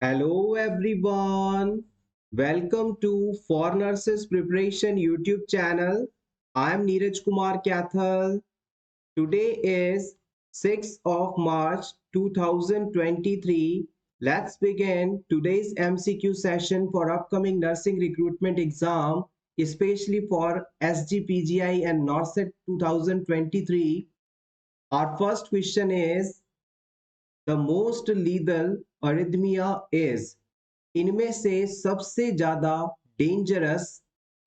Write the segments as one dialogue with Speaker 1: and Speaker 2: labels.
Speaker 1: Hello everyone. Welcome to For Nurses Preparation YouTube channel. I am Neeraj Kumar Kathal. Today is 6th of March 2023. Let's begin today's MCQ session for upcoming nursing recruitment exam, especially for SGPGI and NORCET 2023. Our first question is the most lethal arrhythmia is, इनमें से सबसे ज्यादा dangerous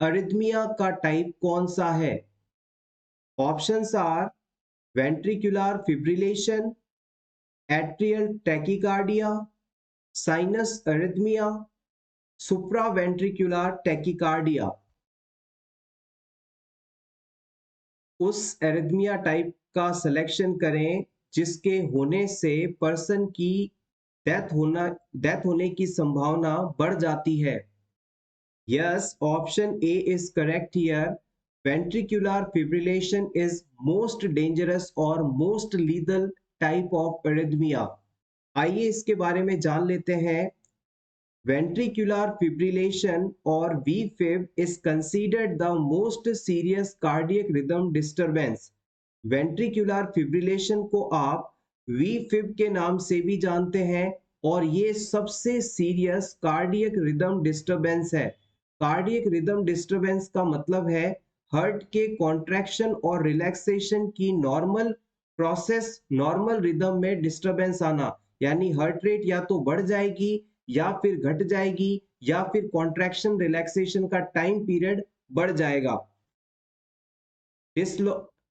Speaker 1: arrhythmia का type कौन सा है? Options are ventricular fibrillation, atrial tachycardia, sinus arrhythmia, supraventricular tachycardia. उस arrhythmia type का सिलेक्शन करें जिसके होने से पर्सन की डेथ होने की संभावना बढ़ जाती है। Yes, option A is correct here. Ventricular fibrillation is most dangerous or most lethal type of arrhythmia. आइए इसके बारे में जान लेते हैं। Ventricular fibrillation or VFib is considered the most serious cardiac rhythm disturbance. Ventricular fibrillation को आप VFib के नाम से भी जानते हैं और ये सबसे सीरियस कार्डियक रिदम डिस्टरबेंस है। कार्डियक रिदम डिस्टरबेंस का मतलब है हार्ट के कॉन्ट्रैक्शन और रिलैक्सेशन की नॉर्मल प्रोसेस, नॉर्मल रिदम में डिस्टरबेंस आना, यानी हार्ट रेट या तो बढ़ जाएगी या फिर घट जाएगी या फिर कॉन्ट्रैक्शन रिलैक्सेशन का टाइम पीरियड बढ़ जाएगा।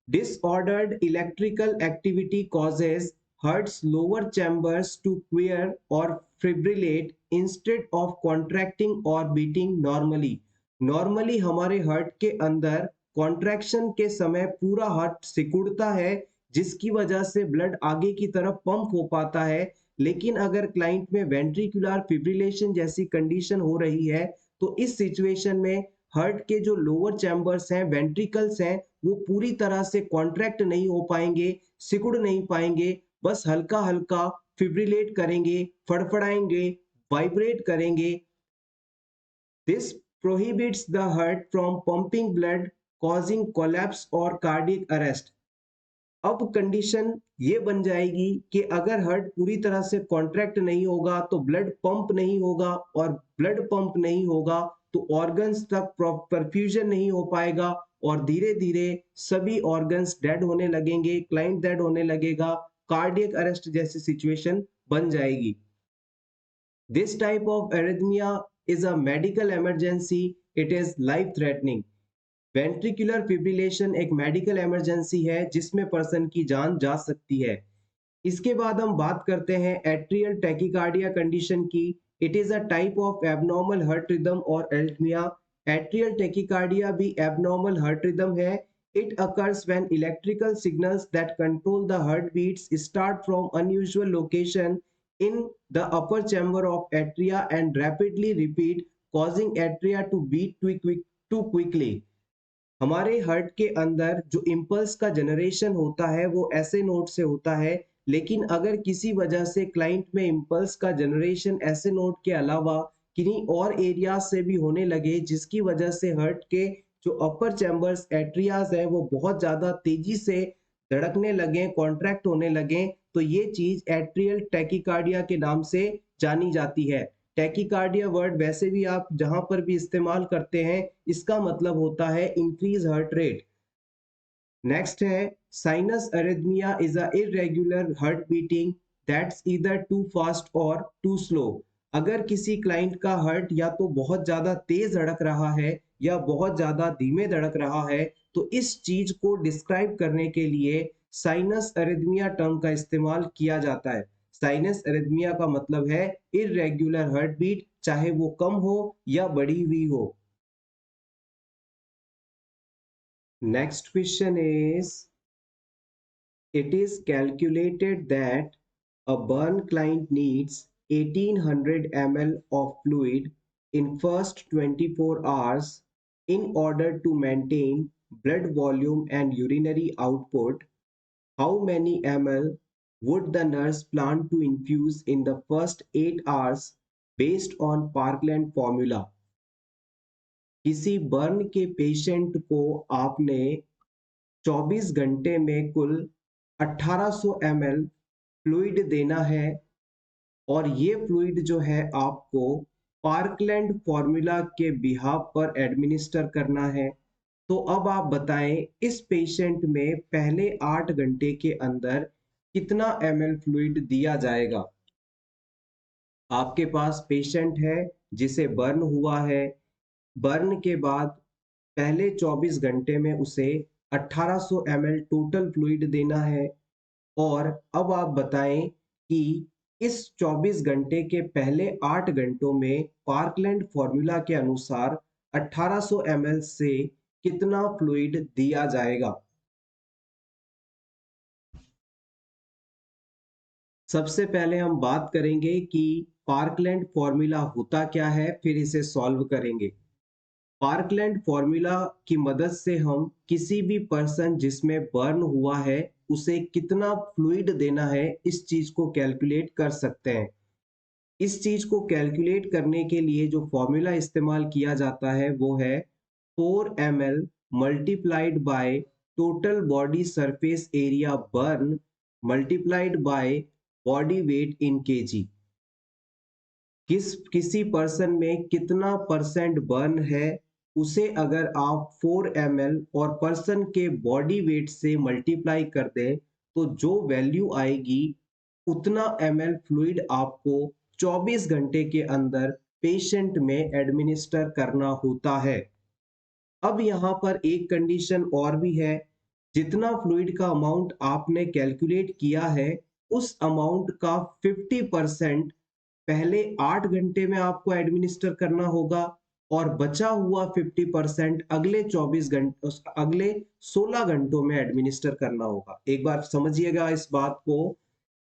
Speaker 1: Disordered electrical activity causes heart's lower chambers to quiver or fibrillate instead of contracting or beating normally. Normally हमारे हार्ट के अंदर कॉन्ट्रैक्शन के समय पूरा हार्ट सिकुड़ता है जिसकी वजह से ब्लड आगे की तरफ पंप हो पाता है। लेकिन अगर क्लाइंट में वेंट्रिकुलर फिब्रिलेशन जैसी कंडीशन हो रही है तो इस सिचुएशन में हार्ट के जो लोअर चैम्बर्स हैं, वेंट्रिकल्स हैं, वो पूरी तरह से कॉन्ट्रैक्ट नहीं हो पाएंगे, सिकुड़ नहीं पाएंगे, बस हल्का हल्का फिब्रिलेट करेंगे, फड़फड़ाएंगे, वाइब्रेट करेंगे। This prohibits the heart from pumping blood, causing collapse और कार्डियक अरेस्ट। अब कंडीशन ये बन जाएगी कि अगर हार्ट पूरी तरह से कॉन्ट्रैक्ट नहीं होगा तो ब्लड पंप नहीं होगा, और ब्लड पंप नहीं होगा तो ऑर्गन्स तक परफ्यूजन नहीं हो पाएगा और धीरे धीरे सभी ऑर्गन्स डेड होने लगेंगे, क्लाइंट डेड होने लगेगा, कार्डियक अरेस्ट जैसी सिचुएशन बन जाएगी। This type of arrhythmia is a medical emergency, it is life threatening. Ventricular fibrillation एक मेडिकल इमरजेंसी है जिसमें पर्सन की जान जा सकती है। इसके बाद हम बात करते हैं एट्रियल टैकिकार्डिया कंडीशन की। It is a type of abnormal heart rhythm और एरिथमिया। एट्रियल टैकिकार्डिया भी एबनॉर्मल हार्ट रिदम है। It occurs when electrical signals that control the heartbeats start from unusual location in the upper chamber of atria and rapidly repeat, causing atria to beat too quickly. हमारे heart के अंदर जो impulse का generation होता है वो ऐसे note से होता है, लेकिन अगर किसी वजह से क्लाइंट में इम्पल्स का जनरेशन ऐसे नोट के अलावा किन्हीं और एरिया से भी होने लगे जिसकी वजह से हार्ट के जो अपर चैम्बर्स एट्रियाज हैं वो बहुत ज़्यादा तेजी से धड़कने लगे, कॉन्ट्रैक्ट होने लगे, तो ये चीज़ एट्रियल टैकिकार्डिया के नाम से जानी जाती है। टैकिकार्डिया वर्ड वैसे भी आप जहां पर भी इस्तेमाल करते हैं इसका मतलब होता है इंक्रीज हार्ट रेट। नेक्स्ट है sinus arrhythmia is a irregular heart beating that's either too fast और टू स्लो। अगर किसी क्लाइंट का हार्ट या तो बहुत ज्यादा तेज धड़क रहा है या बहुत ज्यादा धीमे धड़क रहा है तो इस चीज को डिस्क्राइब करने के लिए साइनस अरिथमिया टर्म का इस्तेमाल किया जाता है। साइनस अरिथमिया का मतलब है इरेगुलर हार्ट बीट, चाहे वो कम हो या बढ़ी हुई हो। Next question is, it is calculated that a burn client needs 1800 ml of fluid in first 24 hours in order to maintain blood volume and urinary output. How many ml would the nurse plan to infuse in the first 8 hours based on parkland formula. किसी burn के patient को आपने 24 घंटे में कुल 1800 ml fluid देना है और ये फ्लूइड जो है आपको पार्कलैंड फॉर्मूला के बिहाफ पर एडमिनिस्टर करना है। तो अब आप बताएं इस पेशेंट में पहले 8 घंटे के अंदर कितना ml फ्लूइड दिया जाएगा। आपके पास पेशेंट है जिसे बर्न हुआ है, बर्न के बाद पहले 24 घंटे में उसे 1800 ml टोटल फ्लूइड देना है और अब आप बताएं कि इस 24 घंटे के पहले 8 घंटों में पार्कलैंड फॉर्मूला के अनुसार 1800 ml से कितना फ्लूइड दिया जाएगा। सबसे पहले हम बात करेंगे कि पार्कलैंड फॉर्मूला होता क्या है, फिर इसे सॉल्व करेंगे। पार्कलैंड फॉर्मूला की मदद से हम किसी भी पर्सन जिसमें बर्न हुआ है उसे कितना फ्लूइड देना है इस चीज को कैलकुलेट कर सकते हैं। इस चीज को कैलकुलेट करने के लिए जो फॉर्मूला इस्तेमाल किया जाता है वो है 4 ml multiplied by total body surface area burn multiplied by body weight in KG. किसी पर्सन में कितना परसेंट बर्न है उसे अगर आप 4 ml और पर्सन के बॉडी वेट से मल्टीप्लाई कर दें तो जो वैल्यू आएगी उतना ml फ्लूइड आपको 24 घंटे के अंदर पेशेंट में एडमिनिस्टर करना होता है। अब यहाँ पर एक कंडीशन और भी है, जितना फ्लूइड का अमाउंट आपने कैलकुलेट किया है उस अमाउंट का 50% पहले 8 घंटे में आपको एडमिनिस्टर करना होगा और बचा हुआ 50% अगले 24 घंटे अगले 16 घंटों में एडमिनिस्टर करना होगा। एक बार समझिएगा इस बात को,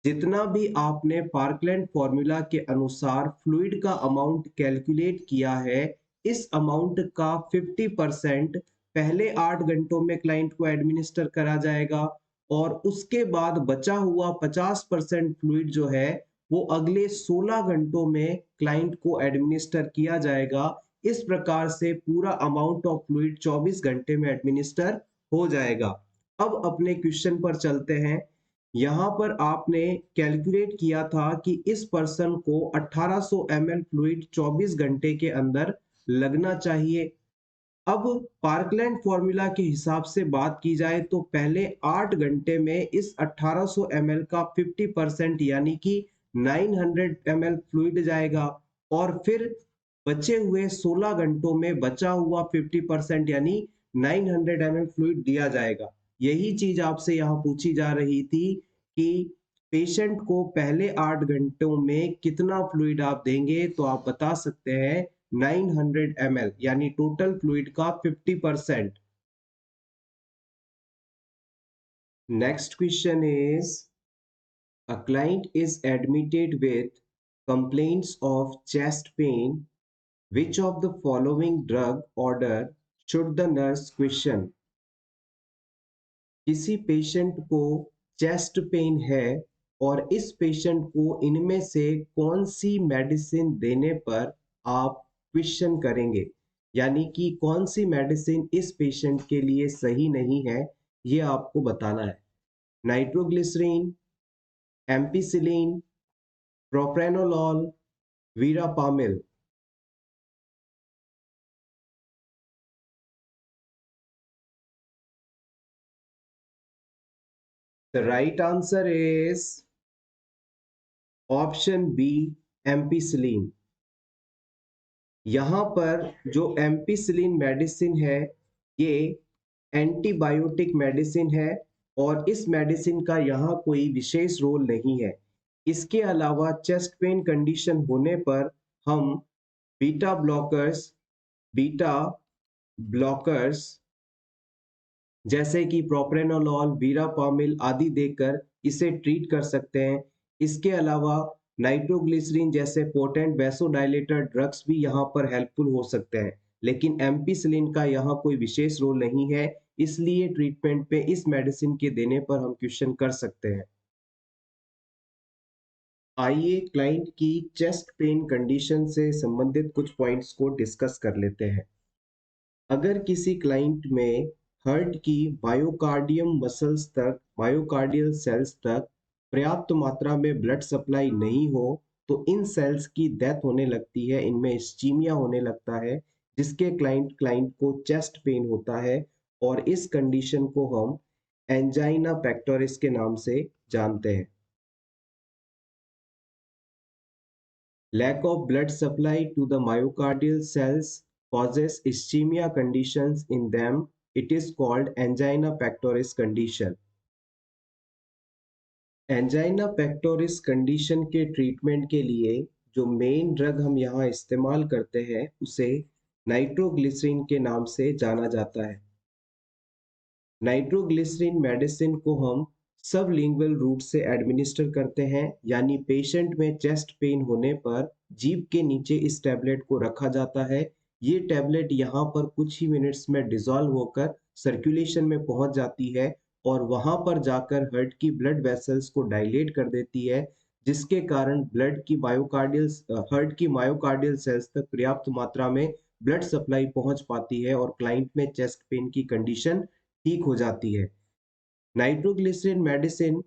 Speaker 1: जितना भी आपने पार्कलैंड फॉर्मूला के अनुसार फ्लूइड का अमाउंट कैलकुलेट किया है इस अमाउंट का 50% पहले 8 घंटों में क्लाइंट को एडमिनिस्टर करा जाएगा और उसके बाद बचा हुआ 50% फ्लूइड जो है वो अगले 16 घंटों में क्लाइंट को एडमिनिस्टर किया जाएगा। इस प्रकार से पूरा अमाउंट ऑफ फ्लूइड 24 घंटे में एडमिनिस्टर हो जाएगा। अब अपने क्वेश्चन पर चलते हैं। यहाँ पर आपने कैलकुलेट किया था कि इस पर्सन को 1800 ml फ्लूइड 24 घंटे के अंदर लगना चाहिए। अब पार्कलैंड फॉर्मूला के हिसाब से बात की जाए तो पहले 8 घंटे में इस 1800 ml का 50% यानी कि 900 ml फ्लूइड जाएगा और फिर बचे हुए 16 घंटों में बचा हुआ 50% यानी 900 ml फ्लूइड दिया जाएगा। यही चीज आपसे यहाँ पूछी जा रही थी कि पेशेंट को पहले 8 घंटों में कितना फ्लूइड आप देंगे, तो आप बता सकते हैं 900 ml यानी टोटल फ्लूइड का 50%। Next question is a client is admitted with complaints of chest pain. Which of the following drug order should the nurse question? किसी पेशेंट को चेस्ट पेन है और इस पेशेंट को इनमें से कौन सी मेडिसिन देने पर आप क्वेश्चन करेंगे, यानी कि कौन सी मेडिसिन इस पेशेंट के लिए सही नहीं है ये आपको बताना है। Nitroglycerin, ampicillin, propranolol, verapamil. The right answer is option B, ampicillin. यहाँ पर जो एम्पिसिलिन मेडिसिन है ये एंटीबायोटिक मेडिसिन है और इस मेडिसिन का यहाँ कोई विशेष रोल नहीं है। इसके अलावा चेस्ट पेन कंडीशन होने पर हम बीटा ब्लॉकर्स जैसे कि प्रोप्रेनोलॉल, वीरापामिल आदि देकर इसे ट्रीट कर सकते हैं। इसके अलावा नाइट्रोग्लिसरीन जैसे पोटेंट वैसोडाइलेटर ड्रग्स भी यहाँ पर हेल्पफुल हो सकते हैं, लेकिन एम्पिसिलिन का यहाँ कोई विशेष रोल नहीं है, इसलिए ट्रीटमेंट पे इस मेडिसिन के देने पर हम क्वेश्चन कर सकते हैं। आइए क्लाइंट की चेस्ट पेन कंडीशन से संबंधित कुछ पॉइंट्स को डिस्कस कर लेते हैं। अगर किसी क्लाइंट में हार्ट की मायोकार्डियम मसल्स तक मायोकार्डियल सेल्स तक पर्याप्त मात्रा में ब्लड सप्लाई नहीं हो तो इन सेल्स की डेथ होने लगती है, इनमें इस्चीमिया होने लगता है, जिसके क्लाइंट को चेस्ट पेन होता है और इस कंडीशन को हम एंजाइना पेक्टोरिस के नाम से जानते हैं। Lack of blood supply to the myocardial cells causes ischemia conditions in them. It is called angina pectoris condition. Angina pectoris condition के ट्रीटमेंट के लिए जो मेन ड्रग हम यहाँ इस्तेमाल करते हैं उसे नाइट्रोग्लिसरीन के नाम से जाना जाता है। नाइट्रोग्लिसरीन मेडिसिन को हम सबलिंगुअल रूट से एडमिनिस्टर करते हैं, यानी पेशेंट में चेस्ट पेन होने पर जीभ के नीचे इस टैबलेट को रखा जाता है। ये टैबलेट यहाँ पर कुछ ही मिनट्स में डिसॉल्व होकर सर्कुलेशन में पहुंच जाती है और वहां पर जाकर हार्ट को डायलेट कर देती है, जिसके कारण हार्ट की मायोकार्डियल सेल्स तक पर्याप्त मात्रा में ब्लड सप्लाई पहुंच पाती है और क्लाइंट में चेस्ट पेन की कंडीशन ठीक हो जाती है। नाइट्रोग्लिसरीन मेडिसिन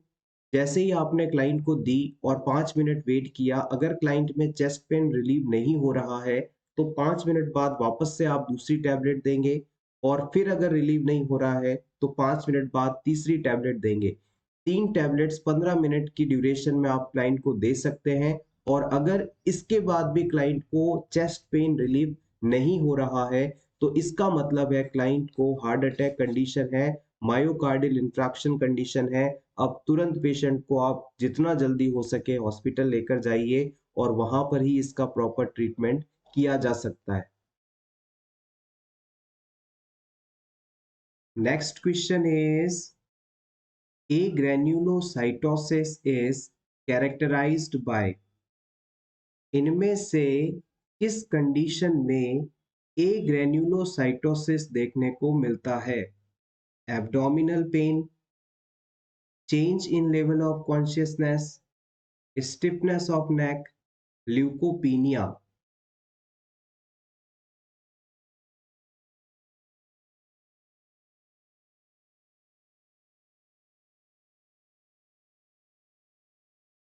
Speaker 1: जैसे ही आपने क्लाइंट को दी और 5 मिनट वेट किया, अगर क्लाइंट में चेस्ट पेन रिलीव नहीं हो रहा है तो 5 मिनट बाद वापस से आप दूसरी टैबलेट देंगे और फिर अगर रिलीव नहीं हो रहा है तो 5 मिनट बाद तीसरी टैबलेट देंगे। 3 टैबलेट्स 15 मिनट की ड्यूरेशन में आप क्लाइंट को दे सकते हैं और अगर इसके बाद भी क्लाइंट को चेस्ट पेन रिलीव नहीं हो रहा है तो इसका मतलब है क्लाइंट को हार्ट अटैक कंडीशन है, मायोकार्डियल इंफ्राक्शन कंडीशन है। अब तुरंत पेशेंट को आप जितना जल्दी हो सके हॉस्पिटल लेकर जाइए और वहां पर ही इसका प्रॉपर ट्रीटमेंट किया जा सकता है। Next question is agranulocytosis is characterized by। इनमें से किस कंडीशन में agranulocytosis देखने को मिलता है? Abdominal pain, change in level of consciousness, stiffness of neck, leucopenia.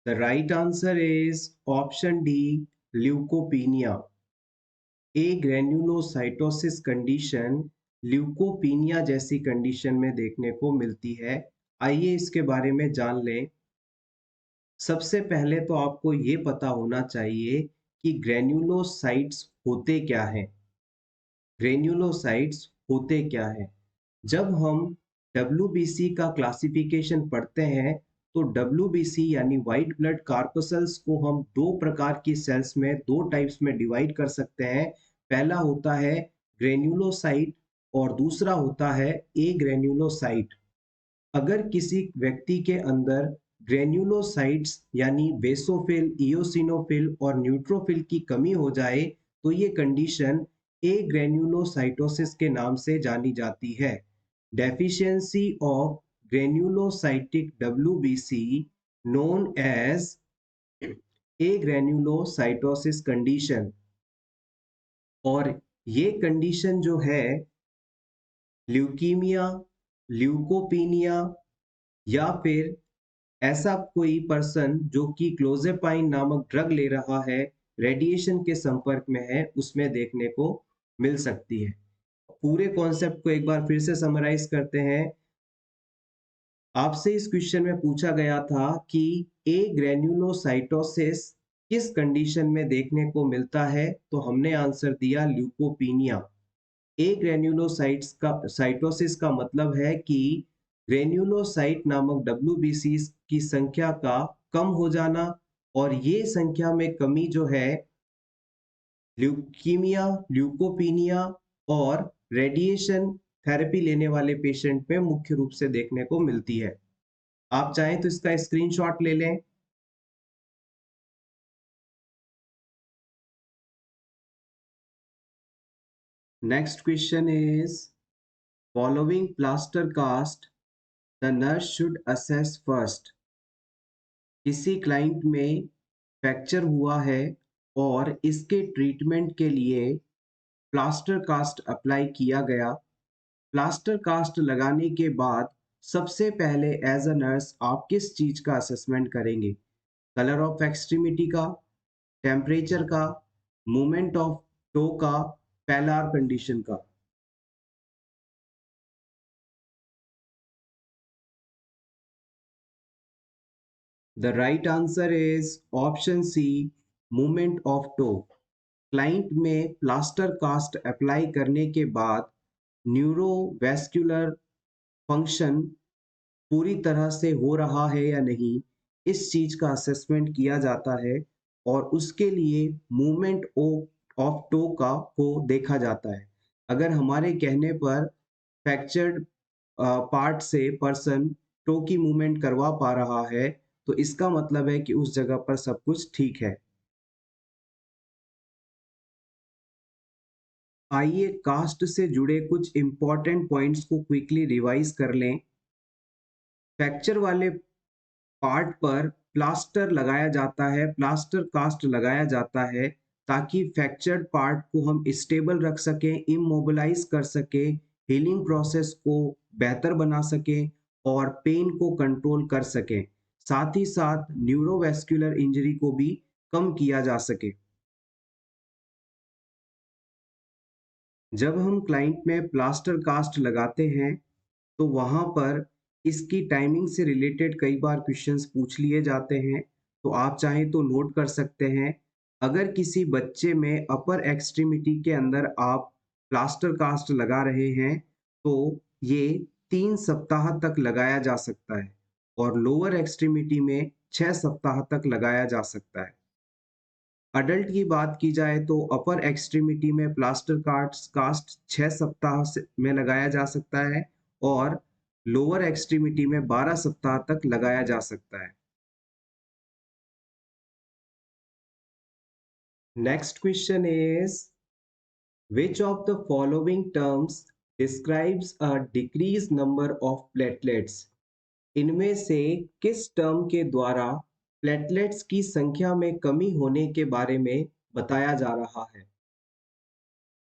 Speaker 1: The right answer is option D, leukopenia. A granulocytosis condition leucopenia जैसी condition में देखने को मिलती है। आइए इसके बारे में जान लें। सबसे पहले तो आपको ये पता होना चाहिए कि ग्रेन्युलोसाइट्स होते क्या हैं। ग्रेन्युलोसाइट्स होते क्या हैं? जब हम WBC का क्लासिफिकेशन पढ़ते हैं तो WBC यानी व्हाइट ब्लड कार्पसल्स को हम दो प्रकार की सेल्स में दो टाइप्स में डिवाइड कर सकते हैं। पहला होता है ग्रेन्युलोसाइट और दूसरा होता है ए ग्रेन्युलोसाइट। अगर किसी व्यक्ति के अंदर ग्रेन्युलोसाइट्स यानी बेसोफिल, इयोसिनोफिल और न्यूट्रोफिल की कमी हो जाए तो ये कंडीशन ए ग्रेन्युलोसाइटोसिस के नाम से जानी जाती है। Deficiency of granulocytic WBC known as agranulocytosis condition. और ये कंडीशन जो है ल्यूकीमिया, ल्यूकोपीनिया या फिर ऐसा कोई पर्सन जो कि क्लोजेपाइन नामक ड्रग ले रहा है, रेडिएशन के संपर्क में है, उसमें देखने को मिल सकती है। पूरे कॉन्सेप्ट को एक बार फिर से समराइज करते हैं। आपसे इस क्वेश्चन में पूछा गया था कि ए ग्रेन्युलोसाइटोसिस किस कंडीशन में देखने को मिलता है, तो हमने आंसर दिया ल्यूकोपीनिया। ए ग्रेन्युलोसाइट्स का साइटोसिस का मतलब है कि ग्रेन्युलोसाइट नामक WBC की संख्या का कम हो जाना और ये संख्या में कमी जो है ल्यूकीमिया, ल्यूकोपीनिया और रेडिएशन थेरेपी लेने वाले पेशेंट में मुख्य रूप से देखने को मिलती है। आप चाहें तो इसका स्क्रीनशॉट ले लें। Next question is following plaster cast the nurse should assess first. किसी क्लाइंट में फ्रैक्चर हुआ है और इसके ट्रीटमेंट के लिए प्लास्टर कास्ट अप्लाई किया गया। प्लास्टर कास्ट लगाने के बाद सबसे पहले एज अ नर्स आप किस चीज़ का असेसमेंट करेंगे? कलर ऑफ एक्सट्रीमिटी का, टेम्परेचर का, मूवमेंट ऑफ टो का, पैलार कंडीशन का। The right answer is option C, movement of toe. Client में प्लास्टर कास्ट अप्लाई करने के बाद न्यूरोवेस्कुलर फंक्शन पूरी तरह से हो रहा है या नहीं, इस चीज का असेसमेंट किया जाता है और उसके लिए मूवमेंट ऑफ टो का को देखा जाता है। अगर हमारे कहने पर फ्रैक्चर्ड पार्ट से पर्सन टो की मूवमेंट करवा पा रहा है, तो इसका मतलब है कि उस जगह पर सब कुछ ठीक है। आइए कास्ट से जुड़े कुछ इंपॉर्टेंट पॉइंट्स को क्विकली रिवाइज कर लें। फ्रैक्चर वाले पार्ट पर प्लास्टर लगाया जाता है, प्लास्टर कास्ट लगाया जाता है ताकि फ्रैक्चर्ड पार्ट को हम स्टेबल रख सकें, इमोबिलाइज कर सकें, हीलिंग प्रोसेस को बेहतर बना सकें और पेन को कंट्रोल कर सकें। साथ ही साथ न्यूरोवेस्कुलर इंजरी को भी कम किया जा सके। जब हम क्लाइंट में प्लास्टर कास्ट लगाते हैं तो वहाँ पर इसकी टाइमिंग से रिलेटेड कई बार क्वेश्चंस पूछ लिए जाते हैं, तो आप चाहें तो नोट कर सकते हैं। अगर किसी बच्चे में अपर एक्सट्रीमिटी के अंदर आप प्लास्टर कास्ट लगा रहे हैं, तो ये 3 सप्ताह तक लगाया जा सकता है और लोअर एक्सट्रीमिटी में 6 सप्ताह तक लगाया जा सकता है। अडल्ट की बात की जाए तो अपर एक्सट्रीमिटी में प्लास्टर कास्ट 6 सप्ताह में लगाया जा सकता है और लोअर एक्सट्रीमिटी में 12 सप्ताह तक लगाया जा सकता है। Next question is which of the following terms describes a decrease number of platelets? इनमें से किस टर्म के द्वारा प्लेटलेट्स की संख्या में कमी होने के बारे में बताया जा रहा है?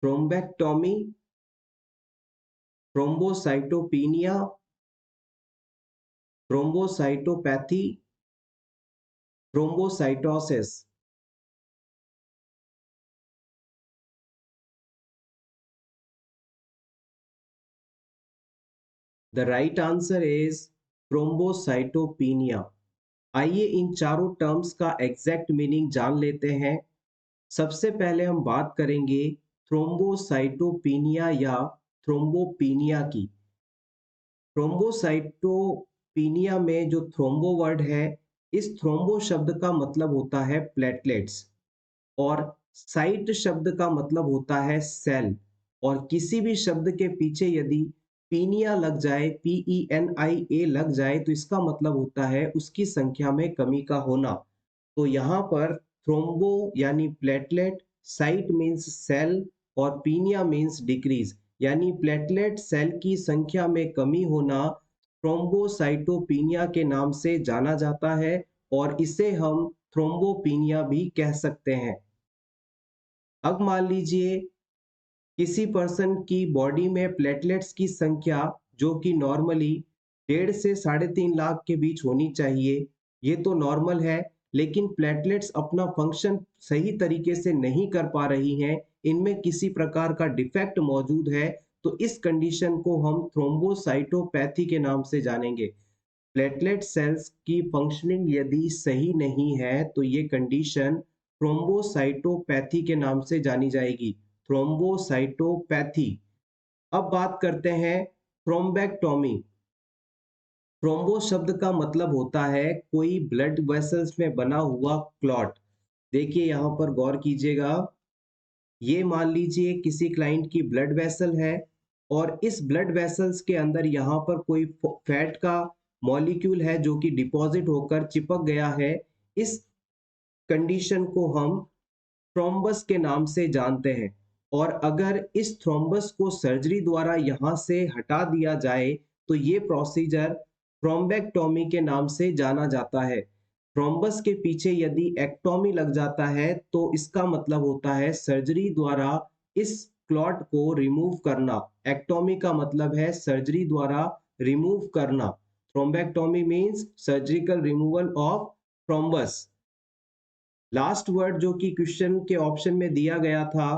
Speaker 1: Thrombectomy, thrombocytopenia, thrombocytopathy, thrombocytosis. The right answer is thrombocytopenia. आइए इन चारों टर्म्स का एग्जैक्ट मीनिंग जान लेते हैं। सबसे पहले हम बात करेंगे थ्रोम्बोसाइटोपिनिया या थ्रोम्बोपिनिया की। थ्रोम्बोसाइटोपिनिया में जो थ्रोम्बो वर्ड है, इस थ्रोम्बो शब्द का मतलब होता है प्लेटलेट्स और साइट शब्द का मतलब होता है सेल। और किसी भी शब्द के पीछे यदि पीनिया लग जाए, PENIA लग जाए, तो इसका मतलब होता है उसकी संख्या में कमी का होना। तो यहाँ पर थ्रोम्बो यानी प्लेटलेट, साइट मीन्स सेल और पीनिया मीन्स डिक्रीज, यानी प्लेटलेट सेल की संख्या में कमी होना थ्रोम्बोसाइटोपिनिया के नाम से जाना जाता है और इसे हम थ्रोम्बोपिनिया भी कह सकते हैं। अब मान लीजिए किसी पर्सन की बॉडी में प्लेटलेट्स की संख्या जो कि नॉर्मली 1.5 से 3.5 लाख के बीच होनी चाहिए, ये तो नॉर्मल है, लेकिन प्लेटलेट्स अपना फंक्शन सही तरीके से नहीं कर पा रही हैं, इनमें किसी प्रकार का डिफेक्ट मौजूद है, तो इस कंडीशन को हम थ्रोम्बोसाइटोपैथी के नाम से जानेंगे। प्लेटलेट सेल्स की फंक्शनिंग यदि सही नहीं है, तो ये कंडीशन थ्रोम्बोसाइटोपैथी के नाम से जानी जाएगी, थ्रोम्बोसाइटोपैथी। अब बात करते हैं थ्रोम्बेक्टोमी। थ्रोम्बो शब्द का मतलब होता है कोई ब्लड वेसल्स में बना हुआ क्लॉट। देखिए यहाँ पर गौर कीजिएगा, ये मान लीजिए किसी क्लाइंट की ब्लड वेसल है और इस ब्लड वेसल्स के अंदर यहाँ पर कोई फैट का मॉलिक्यूल है जो कि डिपॉजिट होकर चिपक गया है। इस कंडीशन को हम थ्रोम्बस के नाम से जानते हैं और अगर इस थ्रोम्बस को सर्जरी द्वारा यहाँ से हटा दिया जाए तो ये प्रोसीजर थ्रोम्बेक्टोमी के नाम से जाना जाता है। थ्रोम्बस के पीछे यदि एक्टोमी लग जाता है तो इसका मतलब होता है सर्जरी द्वारा इस क्लॉट को रिमूव करना। एक्टोमी का मतलब है सर्जरी द्वारा रिमूव करना। Thrombectomy means surgical removal of thrombus. Last word जो कि क्वेश्चन के ऑप्शन में दिया गया था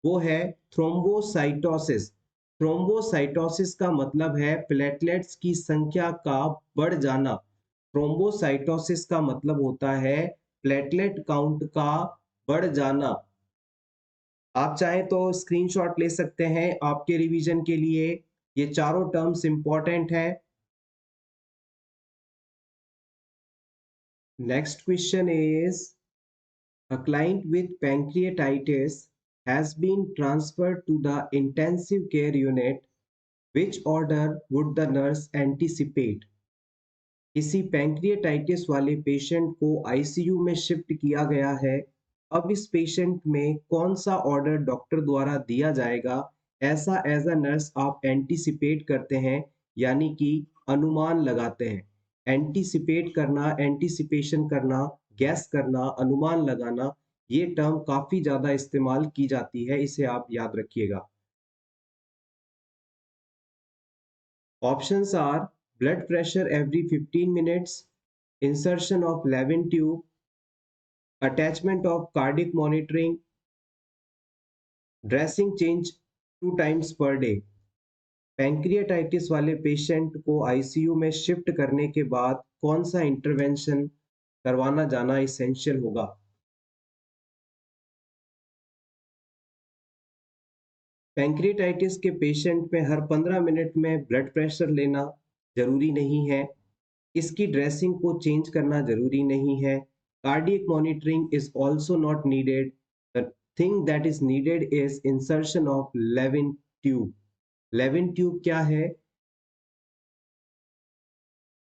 Speaker 1: वो है थ्रोम्बोसाइटोसिस। थ्रोम्बोसाइटोसिस का मतलब है प्लेटलेट्स की संख्या का बढ़ जाना। थ्रोम्बोसाइटोसिस का मतलब होता है प्लेटलेट काउंट का बढ़ जाना। आप चाहें तो स्क्रीनशॉट ले सकते हैं आपके रिवीजन के लिए। ये चारों टर्म्स इंपॉर्टेंट है। Next question is a client with pancreatitis has been transferred to the intensive care unit. Which order would the nurse anticipate? किसी पैंक्रियाटाइटिस वाले पेशेंट को आईसीयू में शिफ्ट किया गया है। अब इस पेशेंट में कौन सा ऑर्डर डॉक्टर द्वारा दिया जाएगा, ऐसा एज अ नर्स आप एंटीसिपेट करते हैं, यानी कि अनुमान लगाते हैं। एंटीसिपेट करना, एंटीसिपेशन करना, गैस करना, अनुमान लगाना, ये टर्म काफी ज्यादा इस्तेमाल की जाती है, इसे आप याद रखिएगा। Options are blood pressure every 15 minutes, insertion of Levin tube, attachment of cardiac monitoring, dressing change 2 times per day। Pancreatitis वाले पेशेंट को आईसीयू में शिफ्ट करने के बाद कौन सा इंटरवेंशन करवाना जाना इसेंशियल होगा? पैंक्रियाटाइटिस के पेशेंट में हर 15 मिनट में ब्लड प्रेशर लेना जरूरी नहीं है। इसकी ड्रेसिंग को चेंज करना जरूरी नहीं है। Cardiac monitoring is also not needed. The thing that is needed is insertion of Levin tube. Levin tube क्या है?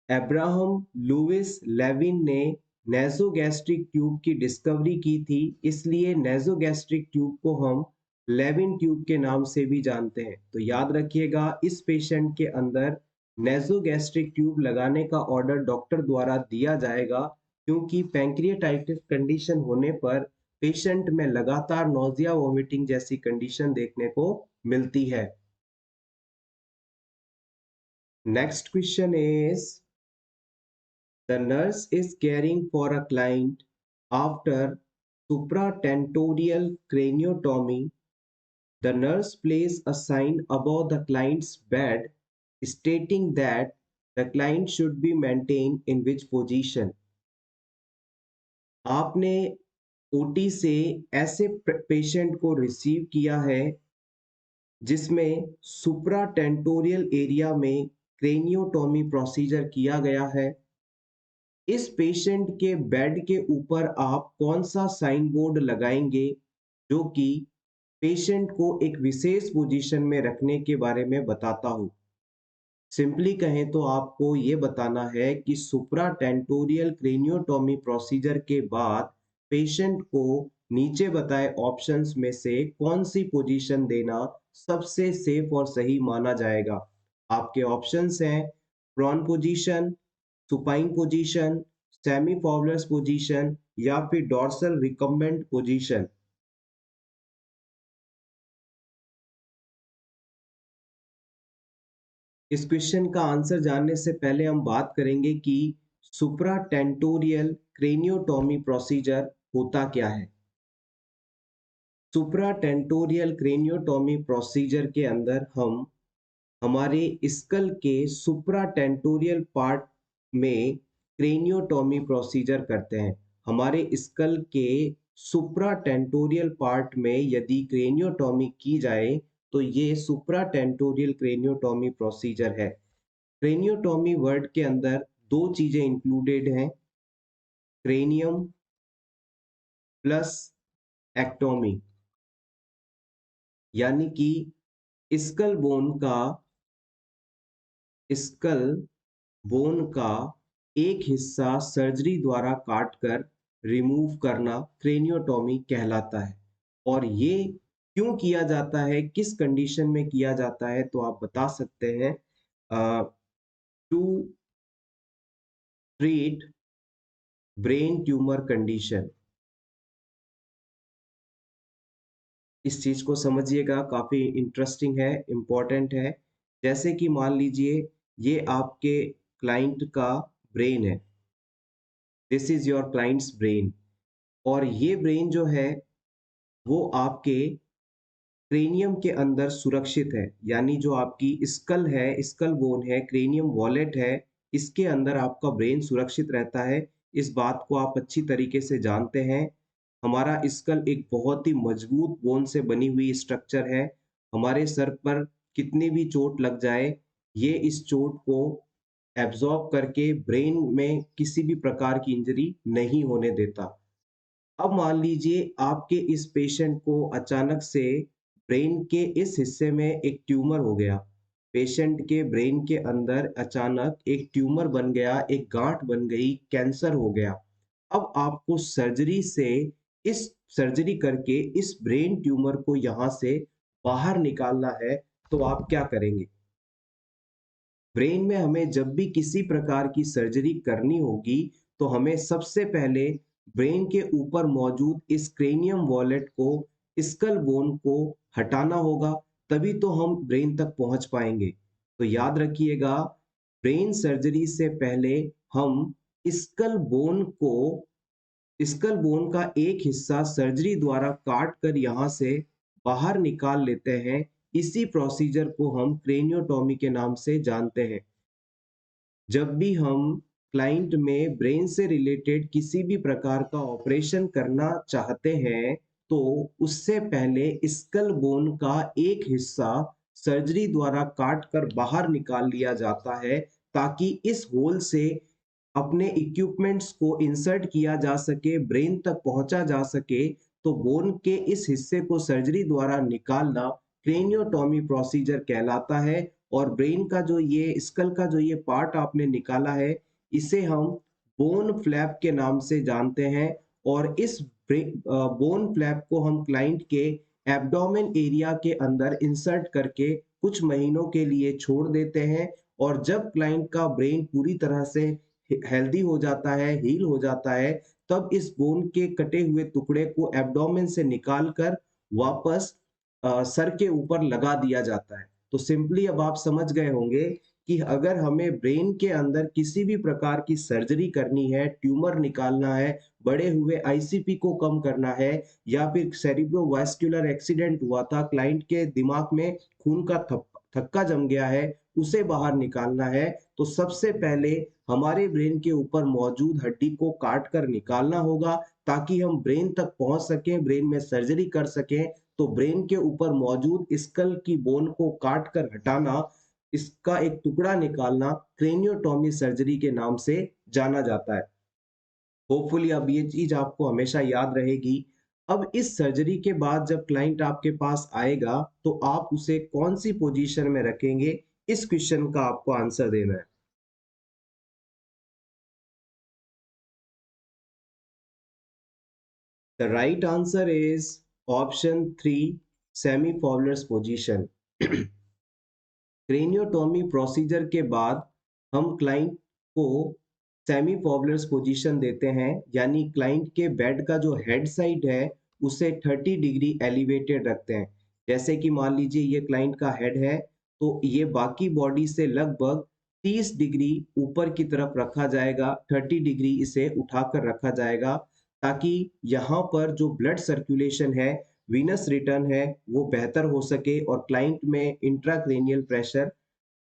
Speaker 1: अब्राहम लुइस लेविन ने नेजोगैस्ट्रिक ट्यूब की डिस्कवरी की थी, इसलिए नेजोगैस्ट्रिक ट्यूब को हम लेविन ट्यूब के नाम से भी जानते हैं। तो याद रखिएगा, इस पेशेंट के अंदर नेजोगैस्ट्रिक ट्यूब लगाने का ऑर्डर डॉक्टर द्वारा दिया जाएगा, क्योंकि पैंक्रियाटाइटिस कंडीशन होने पर पेशेंट में लगातार नोजिया वोमिटिंग जैसी कंडीशन देखने को मिलती है। Next question is the nurse is caring for a client after supratentorial craniotomy. The nurse places a sign above the client's bed stating that the client should be maintained in which position. आपने OT से ऐसे patient को receive किया है जिसमें सुप्राटेंटोरियल area में craniotomy procedure किया गया है। इस पेशेंट के बेड के ऊपर आप कौन सा साइन बोर्ड लगाएंगे जो कि पेशेंट को एक विशेष पोजीशन में रखने के बारे में बताता हो? सिंपली कहें तो आपको ये बताना है कि सुप्राटेंटोरियल क्रेनियोटोमी प्रोसीजर के बाद पेशेंट को नीचे बताए ऑप्शंस में से कौन सी पोजीशन देना सबसे सेफ और सही माना जाएगा। आपके ऑप्शंस हैं prone position, supine position, semi formless position या फिर डॉर्सल रिकम्बेंट पोजीशन। इस क्वेश्चन का आंसर जानने से पहले हम बात करेंगे कि सुप्राटेंटोरियल क्रेनियोटोमी प्रोसीजर होता क्या है। सुप्राटेंटोरियल क्रेनियोटोमी प्रोसीजर के अंदर हम हमारे स्कल के सुप्राटेंटोरियल पार्ट में क्रेनियोटोमी प्रोसीजर करते हैं। हमारे स्कल के सुप्राटेंटोरियल पार्ट में यदि क्रेनियोटोमी की जाए तो ये सुप्राटेंटोरियल क्रेनियोटोमी प्रोसीजर है। क्रेनियोटोमी वर्ड के अंदर दो चीजें इंक्लूडेड हैं, क्रेनियम प्लस एक्टोमी, यानी कि स्कल बोन का स्कल बोन का एक हिस्सा सर्जरी द्वारा काटकर रिमूव करना क्रेनियोटोमी कहलाता है। और ये क्यों किया जाता है, किस कंडीशन में किया जाता है, तो आप बता सकते हैं to treat brain tumour condition. इस चीज को समझिएगा, काफी इंटरेस्टिंग है, इम्पोर्टेंट है। जैसे कि मान लीजिए ये आपके क्लाइंट का ब्रेन है, this is your clients brain, और ये ब्रेन जो है वो आपके क्रेनियम के अंदर सुरक्षित है। यानी जो आपकी स्कल है, स्कल बोन है, क्रेनियम वॉलेट है, इसके अंदर आपका ब्रेन सुरक्षित रहता है। इस बात को आप अच्छी तरीके से जानते हैं। हमारा स्कल एक बहुत ही मजबूत बोन से बनी हुई स्ट्रक्चर है। हमारे सर पर कितनी भी चोट लग जाए, ये इस चोट को एब्जॉर्ब करके ब्रेन में किसी भी प्रकार की इंजरी नहीं होने देता। अब मान लीजिए आपके इस पेशेंट को अचानक से ब्रेन के इस हिस्से में एक ट्यूमर हो गया। पेशेंट के ब्रेन के अंदर अचानक एक ट्यूमर बन गया, एक गांठ बन गई, कैंसर हो गया। अब आपको इस सर्जरी करके इस ब्रेन ट्यूमर को यहाँ से बाहर निकालना है, तो आप क्या करेंगे? ब्रेन में हमें जब भी किसी प्रकार की सर्जरी करनी होगी, तो हमें सबसे पहले ब्रेन के ऊपर मौजूद इस क्रेनियम वॉलेट को, स्कल बोन को हटाना होगा, तभी तो हम ब्रेन तक पहुंच पाएंगे। तो याद रखिएगा, ब्रेन सर्जरी से पहले हम स्कल बोन को स्कल बोन का एक हिस्सा सर्जरी द्वारा काट कर यहाँ से बाहर निकाल लेते हैं। इसी प्रोसीजर को हम क्रेनियोटॉमी के नाम से जानते हैं। जब भी हम क्लाइंट में ब्रेन से रिलेटेड किसी भी प्रकार का ऑपरेशन करना चाहते हैं, तो उससे पहले स्कल बोन का एक हिस्सा सर्जरी द्वारा काट कर बाहर निकाल लिया जाता है, ताकि इस होल से अपने इक्विपमेंट्स को इंसर्ट किया जा सके, ब्रेन तक पहुंचा जा सके। तो बोन के इस हिस्से को सर्जरी द्वारा निकालना क्रेनियोटॉमी प्रोसीजर कहलाता है। और ब्रेन का जो ये स्कल का जो ये पार्ट आपने निकाला है, इसे हम बोन फ्लैप के नाम से जानते हैं। और इस बोन फ्लैप को हम क्लाइंट के एब्डोमेन एरिया के अंदर इंसर्ट करके कुछ महीनों के लिए छोड़ देते हैं। और जब क्लाइंट का ब्रेन पूरी तरह से हेल्दी हो जाता है, हील हो जाता है, तब इस बोन के कटे हुए टुकड़े को एब्डोमेन से निकाल कर वापस सर के ऊपर लगा दिया जाता है। तो सिंपली अब आप समझ गए होंगे कि अगर हमें ब्रेन के अंदर किसी भी प्रकार की सर्जरी करनी है, ट्यूमर निकालना है, बढ़े हुए आईसीपी को कम करना है, या फिर सेरिब्रोवास्कुलर एक्सीडेंट हुआ था, क्लाइंट के दिमाग में खून का थक्का जम गया है, उसे बाहर निकालना है, तो सबसे पहले हमारे ब्रेन के ऊपर मौजूद हड्डी को काट कर निकालना होगा, ताकि हम ब्रेन तक पहुंच सकें, ब्रेन में सर्जरी कर सकें। तो ब्रेन के ऊपर मौजूद स्कल की बोन को काट कर हटाना, इसका एक टुकड़ा निकालना क्रेनियोटॉमी सर्जरी के नाम से जाना जाता है। होपफुली अब ये चीज आपको हमेशा याद रहेगी। अब इस सर्जरी के बाद जब क्लाइंट आपके पास आएगा, तो आप उसे कौन सी पोजीशन में रखेंगे? इस क्वेश्चन का आपको आंसर देना है। The right answer is option 3, semi-Fowler's position. क्रेनियोटॉमी procedure के बाद हम क्लाइंट को सेमी फॉबलर्स पोजीशन देते हैं, यानी क्लाइंट के बेड का जो हेड साइड है उसे 30 डिग्री एलिवेटेड रखते हैं। जैसे कि मान लीजिए ये क्लाइंट का हेड है, तो ये बाकी बॉडी से लगभग 30 डिग्री ऊपर की तरफ रखा जाएगा, 30 डिग्री इसे उठाकर रखा जाएगा, ताकि यहाँ पर जो ब्लड सर्कुलेशन है, वीनस रिटर्न है, वो बेहतर हो सके और क्लाइंट में इंट्राक्रेनियल प्रेशर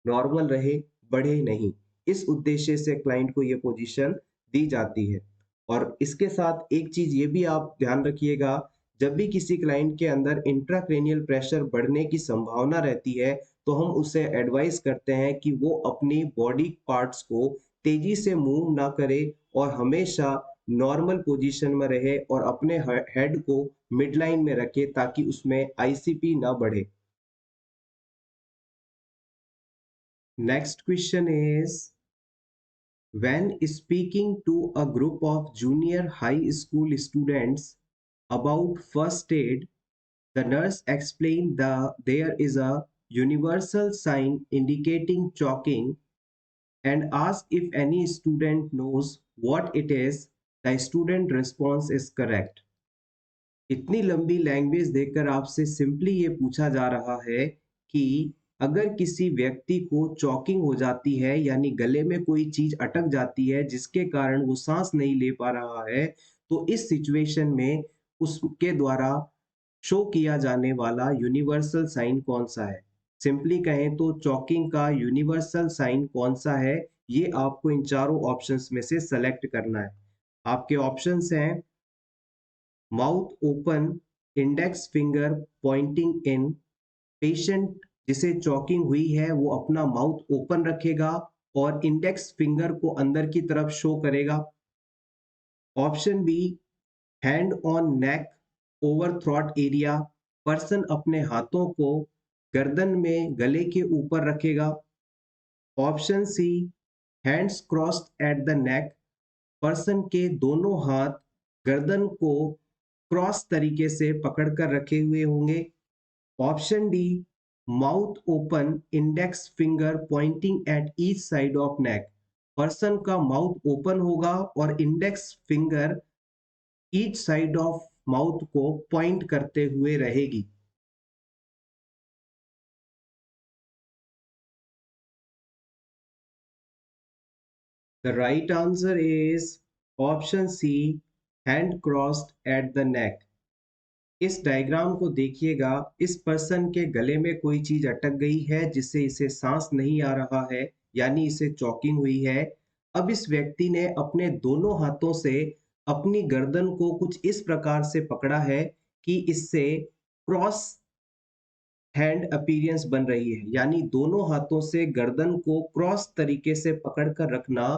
Speaker 1: नॉर्मल रहे, बढ़े नहीं। इस उद्देश्य से क्लाइंट को ये पोजीशन दी जाती है। और इसके साथ एक चीज ये भी आप ध्यान रखिएगा, जब भी किसी क्लाइंट के अंदर इंट्राक्रेनियल प्रेशर बढ़ने की संभावना रहती है, तो हम उसे एडवाइस करते हैं कि वो अपनी बॉडी पार्ट्स को तेजी से मूव ना करे और हमेशा नॉर्मल पोजीशन में रहे और अपने हेड को मिडलाइन में रखे, ताकि उसमें आईसीपी ना बढ़े। Next question is, when speaking to a group of junior high school students about first aid, the nurse explained there is a universal sign indicating choking and asked if any student knows what it is. The student response is correct. इतनी लंबी language देखकर आपसे simply ये पूछा जा रहा है कि अगर किसी व्यक्ति को चॉकिंग हो जाती है यानी गले में कोई चीज अटक जाती है जिसके कारण वो सांस नहीं ले पा रहा है, तो इस सिचुएशन में उसके द्वारा शो किया जाने वाला यूनिवर्सल साइन कौन सा है। सिंपली कहें तो चॉकिंग का यूनिवर्सल साइन कौन सा है, ये आपको इन चारों ऑप्शंस में से सेलेक्ट करना है। आपके ऑप्शंस हैं mouth open, index finger pointing in. Patient जिसे चॉकिंग हुई है वो अपना माउथ ओपन रखेगा और इंडेक्स फिंगर को अंदर की तरफ शो करेगा। Option B, hand on neck over throat area. Person अपने हाथों को गर्दन में गले के ऊपर रखेगा। Option C, hands crossed at the neck. Person के दोनों हाथ गर्दन को क्रॉस तरीके से पकड़कर रखे हुए होंगे। Option D, mouth open, index finger pointing at each side of neck. Person का माउथ ओपन होगा और index finger each side of mouth को पॉइंट करते हुए रहेगी। The right answer is option C, hand crossed at the neck. इस diagram को देखिएगा, इस पर्सन के गले में कोई चीज अटक गई है जिससे इसे सांस नहीं आ रहा है, यानी इसे चॉकिंग हुई है। अब इस व्यक्ति ने अपने दोनों हाथों से अपनी गर्दन को कुछ इस प्रकार से पकड़ा है कि इससे क्रॉस हैंड अपीयरेंस बन रही है, यानी दोनों हाथों से गर्दन को क्रॉस तरीके से पकड़कर रखना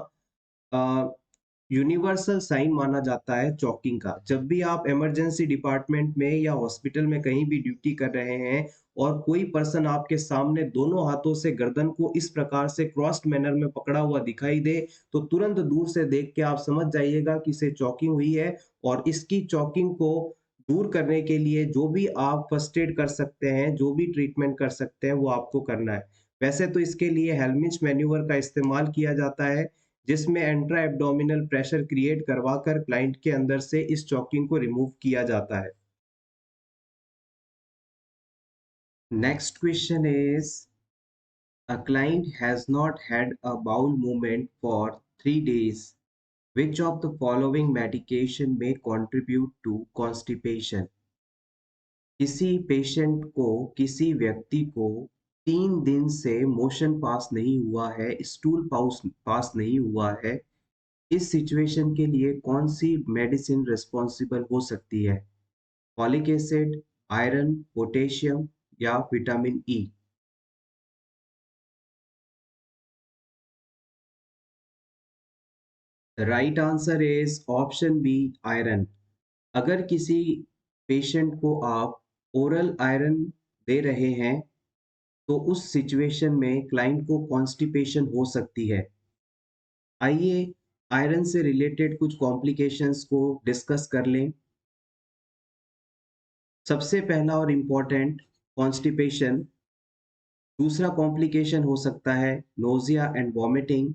Speaker 1: यूनिवर्सल साइन माना जाता है चॉकिंग का। जब भी आप इमरजेंसी डिपार्टमेंट में या हॉस्पिटल में कहीं भी ड्यूटी कर रहे हैं और कोई पर्सन आपके सामने दोनों हाथों से गर्दन को इस प्रकार से क्रॉस्ड मैनर में पकड़ा हुआ दिखाई दे, तो तुरंत दूर से देख के आप समझ जाइएगा कि इसे चॉकिंग हुई है। और इसकी चॉकिंग को दूर करने के लिए जो भी आप फर्स्ट एड कर सकते हैं, जो भी ट्रीटमेंट कर सकते हैं, वो आपको करना है। वैसे तो इसके लिए हेलमिंच मैन्यूवर का इस्तेमाल किया जाता है, जिसमें इंट्रा एब्डोमिनल प्रेशर क्रिएट करवाकर क्लाइंट के अंदर से इस चॉकिंग को रिमूव किया जाता है। Next question is, a client has not had a bowel movement for 3 days. Which of the following medication may contribute to constipation? किसी पेशेंट को, किसी व्यक्ति को 3 दिन से मोशन पास नहीं हुआ है, स्टूल पास पास नहीं हुआ है, इस सिचुएशन के लिए कौन सी मेडिसिन रिस्पॉन्सिबल हो सकती है? फॉलिक एसिड, आयरन, पोटेशियम या vitamin E? The right answer is option B, iron. अगर किसी पेशेंट को आप ओरल आयरन दे रहे हैं तो उस सिचुएशन में क्लाइंट को कॉन्स्टिपेशन हो सकती है। आइए आयरन से रिलेटेड कुछ कॉम्प्लिकेशंस को डिस्कस कर लें। सबसे पहला और इम्पॉर्टेंट, कॉन्स्टिपेशन। दूसरा कॉम्प्लिकेशन हो सकता है नोजिया एंड वॉमिटिंग।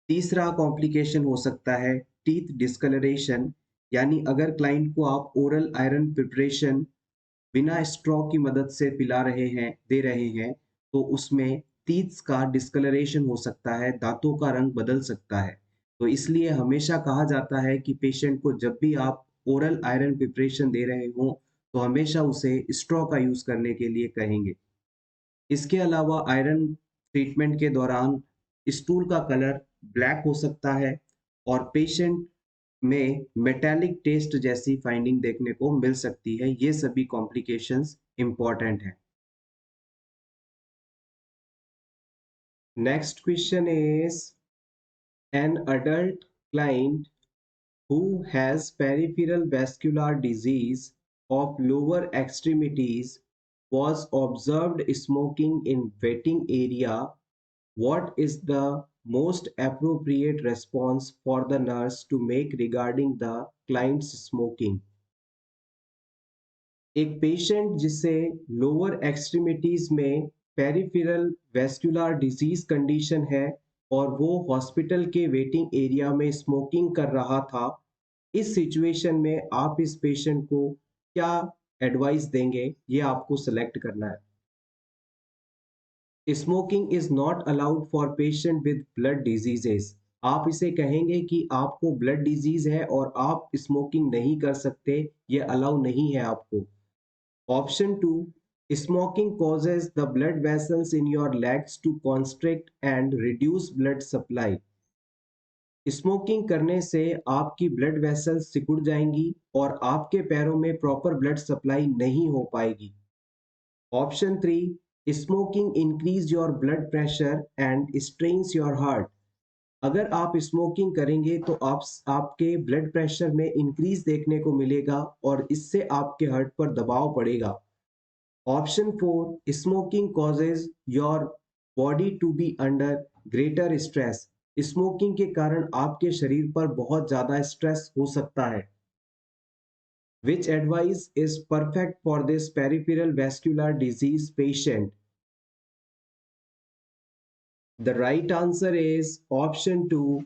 Speaker 1: तीसरा कॉम्प्लिकेशन हो सकता है टीथ डिस्कलरेशन, यानी अगर क्लाइंट को आप ओरल आयरन प्रिपरेशन बिना स्ट्रॉ की मदद से पिला रहे हैं, दे रहे हैं, तो उसमें टीथ का डिस्कलरेशन हो सकता है, दांतों का रंग बदल सकता है। तो इसलिए हमेशा कहा जाता है कि पेशेंट को जब भी आप ओरल आयरन प्रिपरेशन दे रहे हो तो हमेशा उसे स्ट्रॉ का यूज करने के लिए कहेंगे। इसके अलावा आयरन ट्रीटमेंट के दौरान स्टूल का कलर ब्लैक हो सकता है और पेशेंट में मेटालिक टेस्ट जैसी फाइंडिंग देखने को मिल सकती है। ये सभी कॉम्प्लिकेशंस इंपॉर्टेंट हैं। Next question is, an adult client who has peripheral vascular disease of lower extremities was observed smoking in waiting area. What is the most appropriate response for the nurse to make regarding the client's smoking? एक patient जिसे lower extremities में peripheral vascular disease condition है और वो hospital के waiting area में smoking कर रहा था, इस सिचुएशन में आप इस पेशेंट को क्या एडवाइस देंगे, ये आपको सेलेक्ट करना है। Smoking is not allowed for patient with blood diseases. आप इसे कहेंगे कि आपको ब्लड डिजीज है और आप स्मोकिंग नहीं कर सकते, ये अलाउ नहीं है आपको। Option two, smoking causes the blood vessels in your legs to constrict and reduce blood supply। Smoking करने से आपकी ब्लड वेसल्स सिकुड़ जाएंगी और आपके पैरों में प्रॉपर ब्लड सप्लाई नहीं हो पाएगी। Option three, smoking increase your blood pressure and strains your heart. अगर आप स्मोकिंग करेंगे तो आपके ब्लड प्रेशर में इंक्रीज देखने को मिलेगा और इससे आपके हार्ट पर दबाव पड़ेगा। Option four, smoking causes your body to be under greater stress. Smoking के कारण आपके शरीर पर बहुत ज्यादा स्ट्रेस हो सकता है। Which advice is perfect for this peripheral vascular disease patient? The right answer is option two।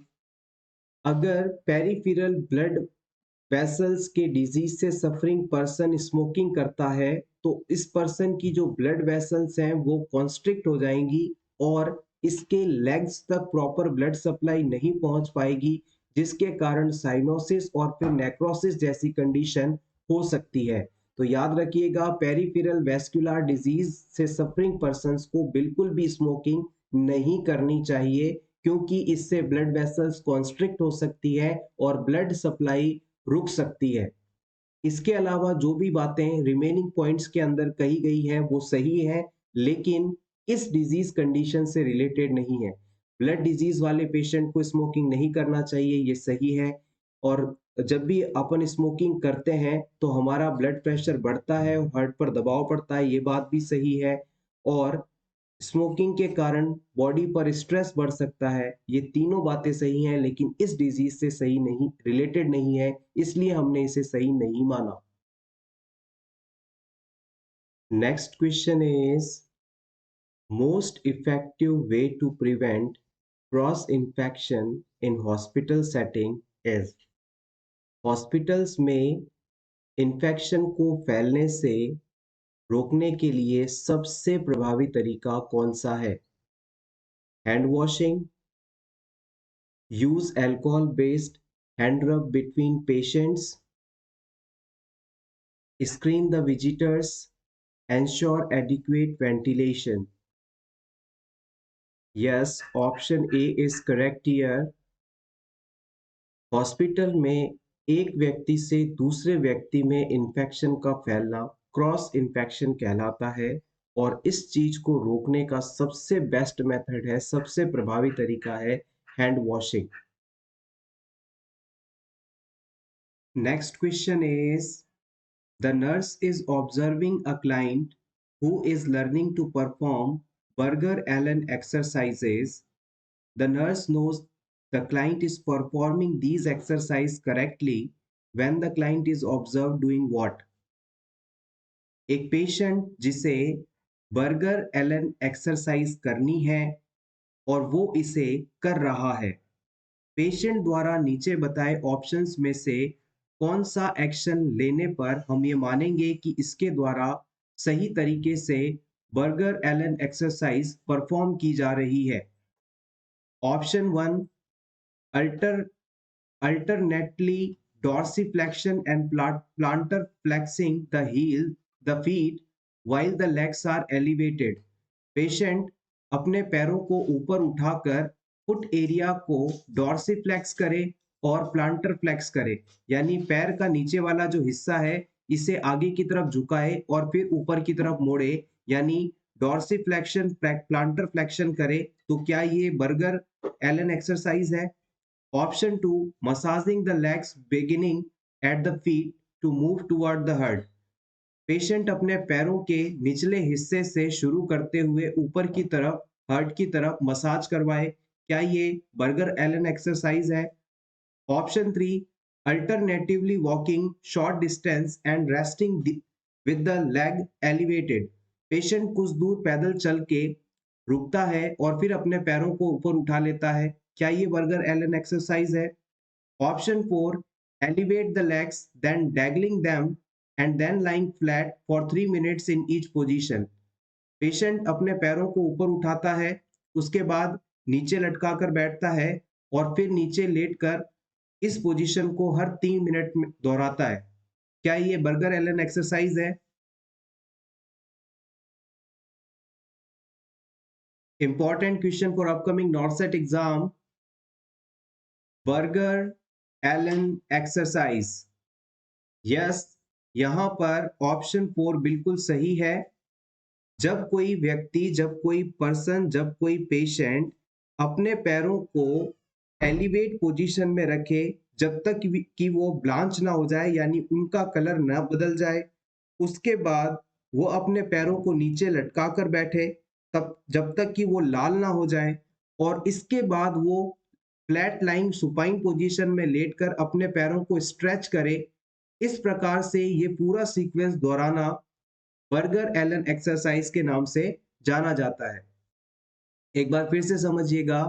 Speaker 1: अगर पेरिफेरल ब्लड वेसल्स के डिजीज से सफरिंग पर्सन स्मोकिंग करता है तो इस पर्सन की जो ब्लड वेसल्स हैं वो कॉन्स्ट्रिक्ट हो जाएंगी और इसके लेग्स तक प्रॉपर ब्लड सप्लाई नहीं पहुंच पाएगी, जिसके कारण साइनोसिस और फिर नेक्रोसिस जैसी कंडीशन हो सकती है। तो याद रखिएगा, पेरिफेरल वेस्कुलर डिजीज से सफरिंग पर्सन्स को बिल्कुल भी स्मोकिंग नहीं करनी चाहिए, क्योंकि इससे ब्लड वेसल्स कॉन्स्ट्रिक्ट हो सकती है और ब्लड सप्लाई रुक सकती है। इसके अलावा जो भी बातें रिमेनिंग पॉइंट्स के अंदर कही गई है वो सही है, लेकिन इस डिजीज कंडीशन से रिलेटेड नहीं है। ब्लड डिजीज वाले पेशेंट को स्मोकिंग नहीं करना चाहिए, ये सही है। और जब भी अपन स्मोकिंग करते हैं तो हमारा ब्लड प्रेशर बढ़ता है, हार्ट पर दबाव पड़ता है, ये बात भी सही है। और स्मोकिंग के कारण बॉडी पर स्ट्रेस बढ़ सकता है, ये तीनों बातें सही हैं, लेकिन इस डिजीज से सही नहीं, रिलेटेड नहीं है, इसलिए हमने इसे सही नहीं माना। Next question is, most effective way to prevent cross infection in hospital setting is. Hospitals में इन्फेक्शन को फैलने से रोकने के लिए सबसे प्रभावी तरीका कौन सा है? Hand washing, use alcohol based hand rub between patients, screen the visitors, ensure adequate ventilation। Yes, option A is correct here। Hospital में एक व्यक्ति से दूसरे व्यक्ति में इन्फेक्शन का फैलना क्रॉस इन्फेक्शन कहलाता है और इस चीज को रोकने का सबसे बेस्ट मेथड है, सबसे प्रभावी तरीका है hand washing. Next question is, the nurse is observing a client who is learning to perform Burger Allen exercises. The nurse knows the client is performing these exercises correctly when the client is observed doing what? एक patient जिसे burger Allen exercise करनी है और वो इसे कर रहा है, पेशेंट द्वारा नीचे बताए ऑप्शंस में से कौन सा एक्शन लेने पर हम ये मानेंगे कि इसके द्वारा सही तरीके से बर्गर एलन एक्सरसाइज परफॉर्म की जा रही है? Option one, alter alternately dorsiflexion and plantar flexing the heel the feet while the legs are elevated। Patient अपने पैरों को ऊपर उठाकर फुट एरिया को डॉर्सिफ्लेक्स करे और प्लांटर फ्लेक्स करे, यानी पैर का नीचे वाला जो हिस्सा है इसे आगे की तरफ झुकाए और फिर ऊपर की तरफ मोड़े, यानी डॉर्सिफ्लेक्शन प्लांटर फ्लेक्शन करे। तो क्या ये बर्गर एलन एक्सरसाइज है? Option 2, massaging the legs beginning at the feet to move toward the heart। Patient अपने पैरों के निचले हिस्से से शुरू करते हुए ऊपर की तरफ हार्ट की तरफ मसाज करवाए, क्या ये बर्गर एलन एक्सरसाइज है? Option 3, alternatively walking short distance and resting with the leg elevated. Patient कुछ दूर पैदल चल के रुकता है और फिर अपने पैरों को ऊपर उठा लेता है, क्या ये बर्गर एलन एक्सरसाइज है? Option 4, elevate the legs, then dangling them and then lying flat for 3 minutes in each position. Patient अपने पैरों को ऊपर उठाता है, उसके बाद नीचे लटका कर बैठता है और फिर नीचे लेटकर इस पोजीशन को हर 3 मिनट में दोहराता है। क्या ये बर्गर एलन एक्सरसाइज है? Important question for upcoming NORCET exam, Buerger Allen exercise. Yes, यहां पर ऑप्शन 4 बिल्कुल सही है। जब कोई व्यक्ति, जब कोई पर्सन, जब कोई पेशेंट अपने पैरों को एलिवेट पोजीशन में रखे, जब तक कि वो ब्लांच ना हो जाए, यानी उनका कलर ना बदल जाए, उसके बाद वो अपने पैरों को नीचे लटका कर बैठे, तब जब तक कि वो लाल ना हो जाए, और इसके बाद वो फ्लैट लाइंग सुपाइन पोजीशन में लेटकर अपने पैरों को स्ट्रेच करे। इस प्रकार से ये पूरा सीक्वेंस दोहराना बर्गर एलन एक्सरसाइज के नाम से जाना जाता है। एक बार फिर से समझिएगा,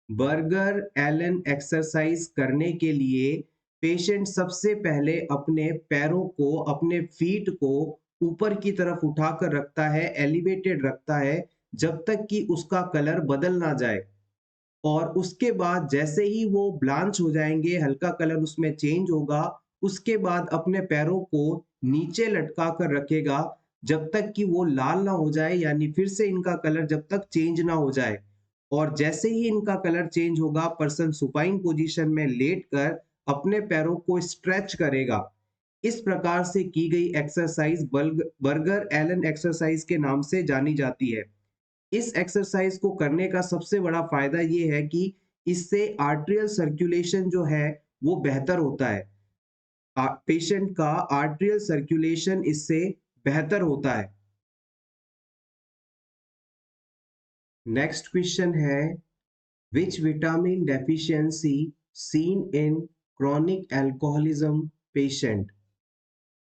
Speaker 1: बर्गर एलन एक्सरसाइज करने के लिए पेशेंट सबसे पहले अपने पैरों को, अपने फीट को ऊपर की तरफ उठाकर रखता है, एलिवेटेड रखता है, जब तक कि उसका कलर बदल ना जाए। और उसके बाद जैसे ही वो ब्लांच हो जाएंगे, हल्का कलर उसमें चेंज होगा, उसके बाद अपने पैरों को नीचे लटका कर रखेगा जब तक कि वो लाल ना हो जाए, यानी फिर से इनका कलर जब तक चेंज ना हो जाए। और जैसे ही इनका कलर चेंज होगा, पर्सन सुपाइन पोजीशन में लेट कर अपने पैरों को स्ट्रेच करेगा। इस प्रकार से की गई एक्सरसाइज बर्गर एलन एक्सरसाइज के नाम से जानी जाती है। इस एक्सरसाइज को करने का सबसे बड़ा फायदा ये है कि इससे आर्टरियल सर्कुलेशन जो है वो बेहतर होता है। पेशेंट का आर्टरियल सर्कुलेशन इससे बेहतर होता है। नेक्स्ट क्वेश्चन है, which vitamin deficiency seen in chronic alcoholism patient.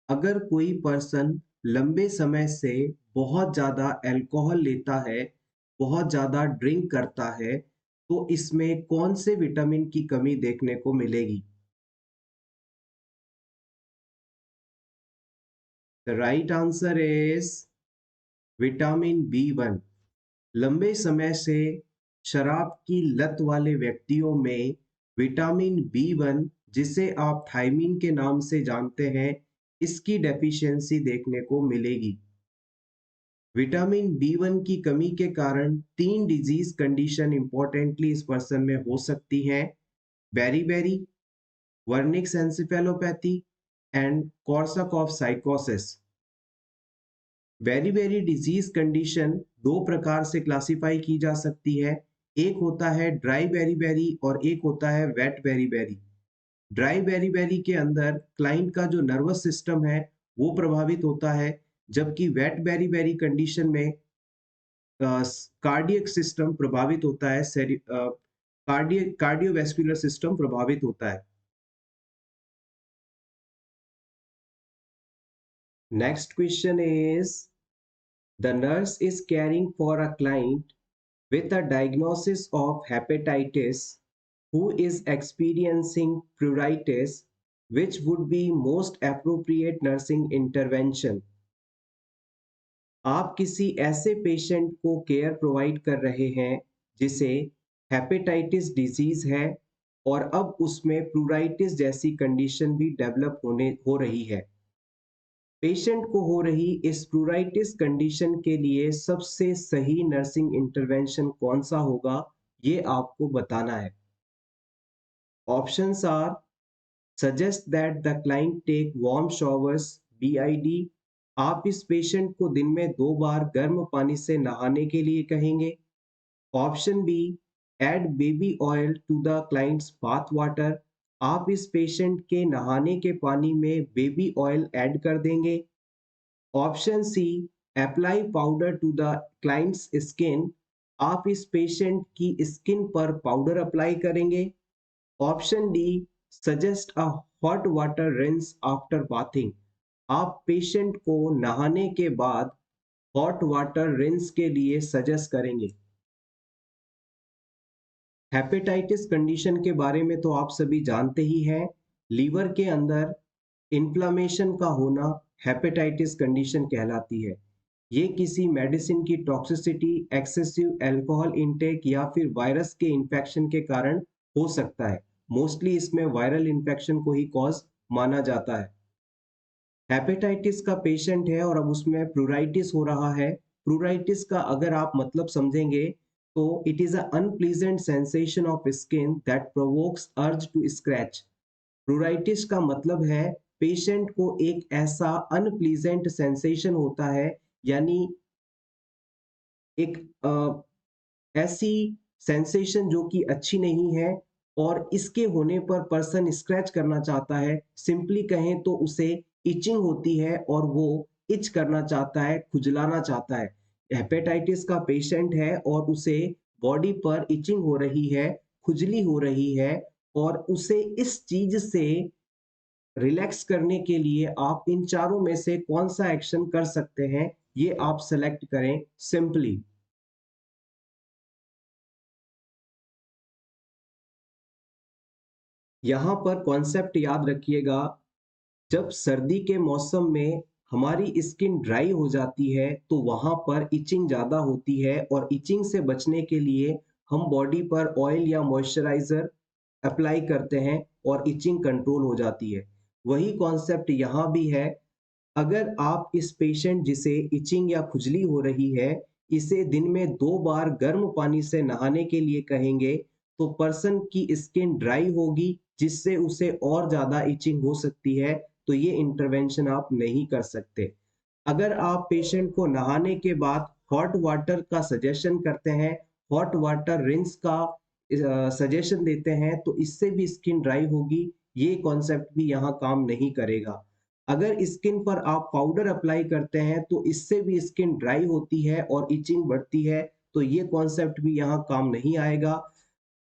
Speaker 1: अगर कोई पर्सन लंबे समय से बहुत ज़्यादा अल्कोहल लेता है, बहुत ज़्यादा ड्रिंक करता है, तो इसमें कौन से विटामिन की कमी देखने को मिलेगी? The right answer is vitamin B1। लंबे समय से शराब की लत वाले व्यक्तियों में विटामिन B1, जिसे आप थायमीन के नाम से जानते हैं, इसकी डेफिशिएंसी देखने को मिलेगी। विटामिन B1 की कमी के कारण 3 डिजीज कंडीशन इंपॉर्टेंटली इस पर्सन में हो सकती हैं: beriberi, Wernicke encephalopathy and Korsakoff साइकोसिस। बेरी-बेरी डिजीज कंडीशन दो प्रकार से क्लासिफाई की जा सकती है। एक होता है ड्राई बेरी-बेरी और एक होता है वेट बेरी-बेरी। ड्राई बेरी-बेरी के अंदर क्लाइंट का जो नर्वस सिस्टम है वो प्रभावित होता है, जबकि वेट बेरी-बेरी कंडीशन में कार्डियक सिस्टम प्रभावित होता है, कार्डियोवैस्कुलर सिस्टम प्रभावित होता है। Next question is, the nurse is caring for a client with a diagnosis of hepatitis who is experiencing pruritus, which would be most appropriate nursing intervention? आप किसी ऐसे पेशेंट को केयर प्रोवाइड कर रहे हैं जिसे हेपेटाइटिस डिजीज है और अब उसमें प्लूराइटिस जैसी कंडीशन भी डेवलप हो रही है। पेशेंट को हो रही इस प्लूराइटिस कंडीशन के लिए सबसे सही नर्सिंग इंटरवेंशन कौन सा होगा, ये आपको बताना है। Options are, suggest that the client take warm showers, BID। आप इस पेशेंट को दिन में 2 बार गर्म पानी से नहाने के लिए कहेंगे। Option B, add baby oil to the client's bath water. आप इस पेशेंट के नहाने के पानी में बेबी ऑयल ऐड कर देंगे। Option C, apply powder to the client's skin. आप इस पेशेंट की स्किन पर पाउडर अप्लाई करेंगे। Option D, suggest a hot water rinse after bathing. आप पेशेंट को नहाने के बाद हॉट वाटर रिंस के लिए सजेस्ट करेंगे। हेपेटाइटिस कंडीशन के बारे में तो आप सभी जानते ही हैं। लीवर के अंदर इन्फ्लामेशन का होना हेपेटाइटिस कंडीशन कहलाती है। ये किसी मेडिसिन की टॉक्सिसिटी, एक्सेसिव अल्कोहल इंटेक या फिर वायरस के इन्फेक्शन के कारण हो सकता है। मोस्टली इसमें वायरल इन्फेक्शन को ही कॉज माना जाता है। हेपेटाइटिस का पेशेंट है और अब उसमें प्लूराइटिस हो रहा है। प्लूराइटिस का अगर आप मतलब समझेंगे तो it is a unpleasant sensation of skin that provokes urge to scratch. Pruritus का मतलब है पेशेंट को एक ऐसा अनप्लीजेंट सेंसेशन होता है, यानी एक ऐसी सेंसेशन जो कि अच्छी नहीं है और इसके होने पर पर्सन स्क्रैच करना चाहता है। सिंपली कहें तो उसे इचिंग होती है और वो इच करना चाहता है, खुजलाना चाहता है। हेपेटाइटिस का पेशेंट है और उसे बॉडी पर इचिंग हो रही है, खुजली हो रही है और उसे इस चीज से रिलैक्स करने के लिए आप इन चारों में से कौन सा एक्शन कर सकते हैं, ये आप सेलेक्ट करें सिंपली। यहाँ पर कॉन्सेप्ट याद रखिएगा, जब सर्दी के मौसम में हमारी स्किन ड्राई हो जाती है तो वहाँ पर इचिंग ज़्यादा होती है और इचिंग से बचने के लिए हम बॉडी पर ऑयल या मॉइस्चराइज़र अप्लाई करते हैं और इचिंग कंट्रोल हो जाती है। वही कॉन्सेप्ट यहाँ भी है। अगर आप इस पेशेंट जिसे इचिंग या खुजली हो रही है, इसे दिन में 2 बार गर्म पानी से नहाने के लिए कहेंगे, तो पर्सन की स्किन ड्राई होगी, जिससे उसे और ज़्यादा इचिंग हो सकती है, तो ये इंटरवेंशन आप नहीं कर सकते। अगर आप पेशेंट को नहाने के बाद हॉट वाटर का सजेशन करते हैं, हॉट वाटर रिंस का सजेशन देते हैं, तो इससे भी स्किन ड्राई होगी, ये कॉन्सेप्ट भी यहाँ काम नहीं करेगा। अगर स्किन पर आप पाउडर अप्लाई करते हैं तो इससे भी स्किन ड्राई होती है और इचिंग बढ़ती है, तो ये कॉन्सेप्ट भी यहाँ काम नहीं आएगा।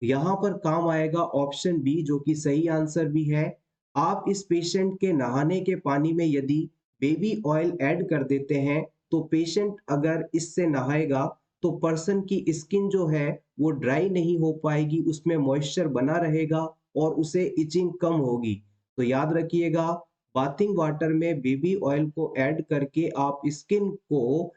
Speaker 1: यहाँ पर काम आएगा ऑप्शन बी, जो कि सही आंसर भी है। आप इस पेशेंट के नहाने के पानी में यदि बेबी ऑयल ऐड कर देते हैं तो पेशेंट अगर इससे नहाएगा तो पर्सन की स्किन जो है वो ड्राई नहीं हो पाएगी, उसमें मॉइस्चर बना रहेगा और उसे इचिंग कम होगी। तो याद रखिएगा, बाथिंग वाटर में बेबी ऑयल को ऐड करके आप स्किन को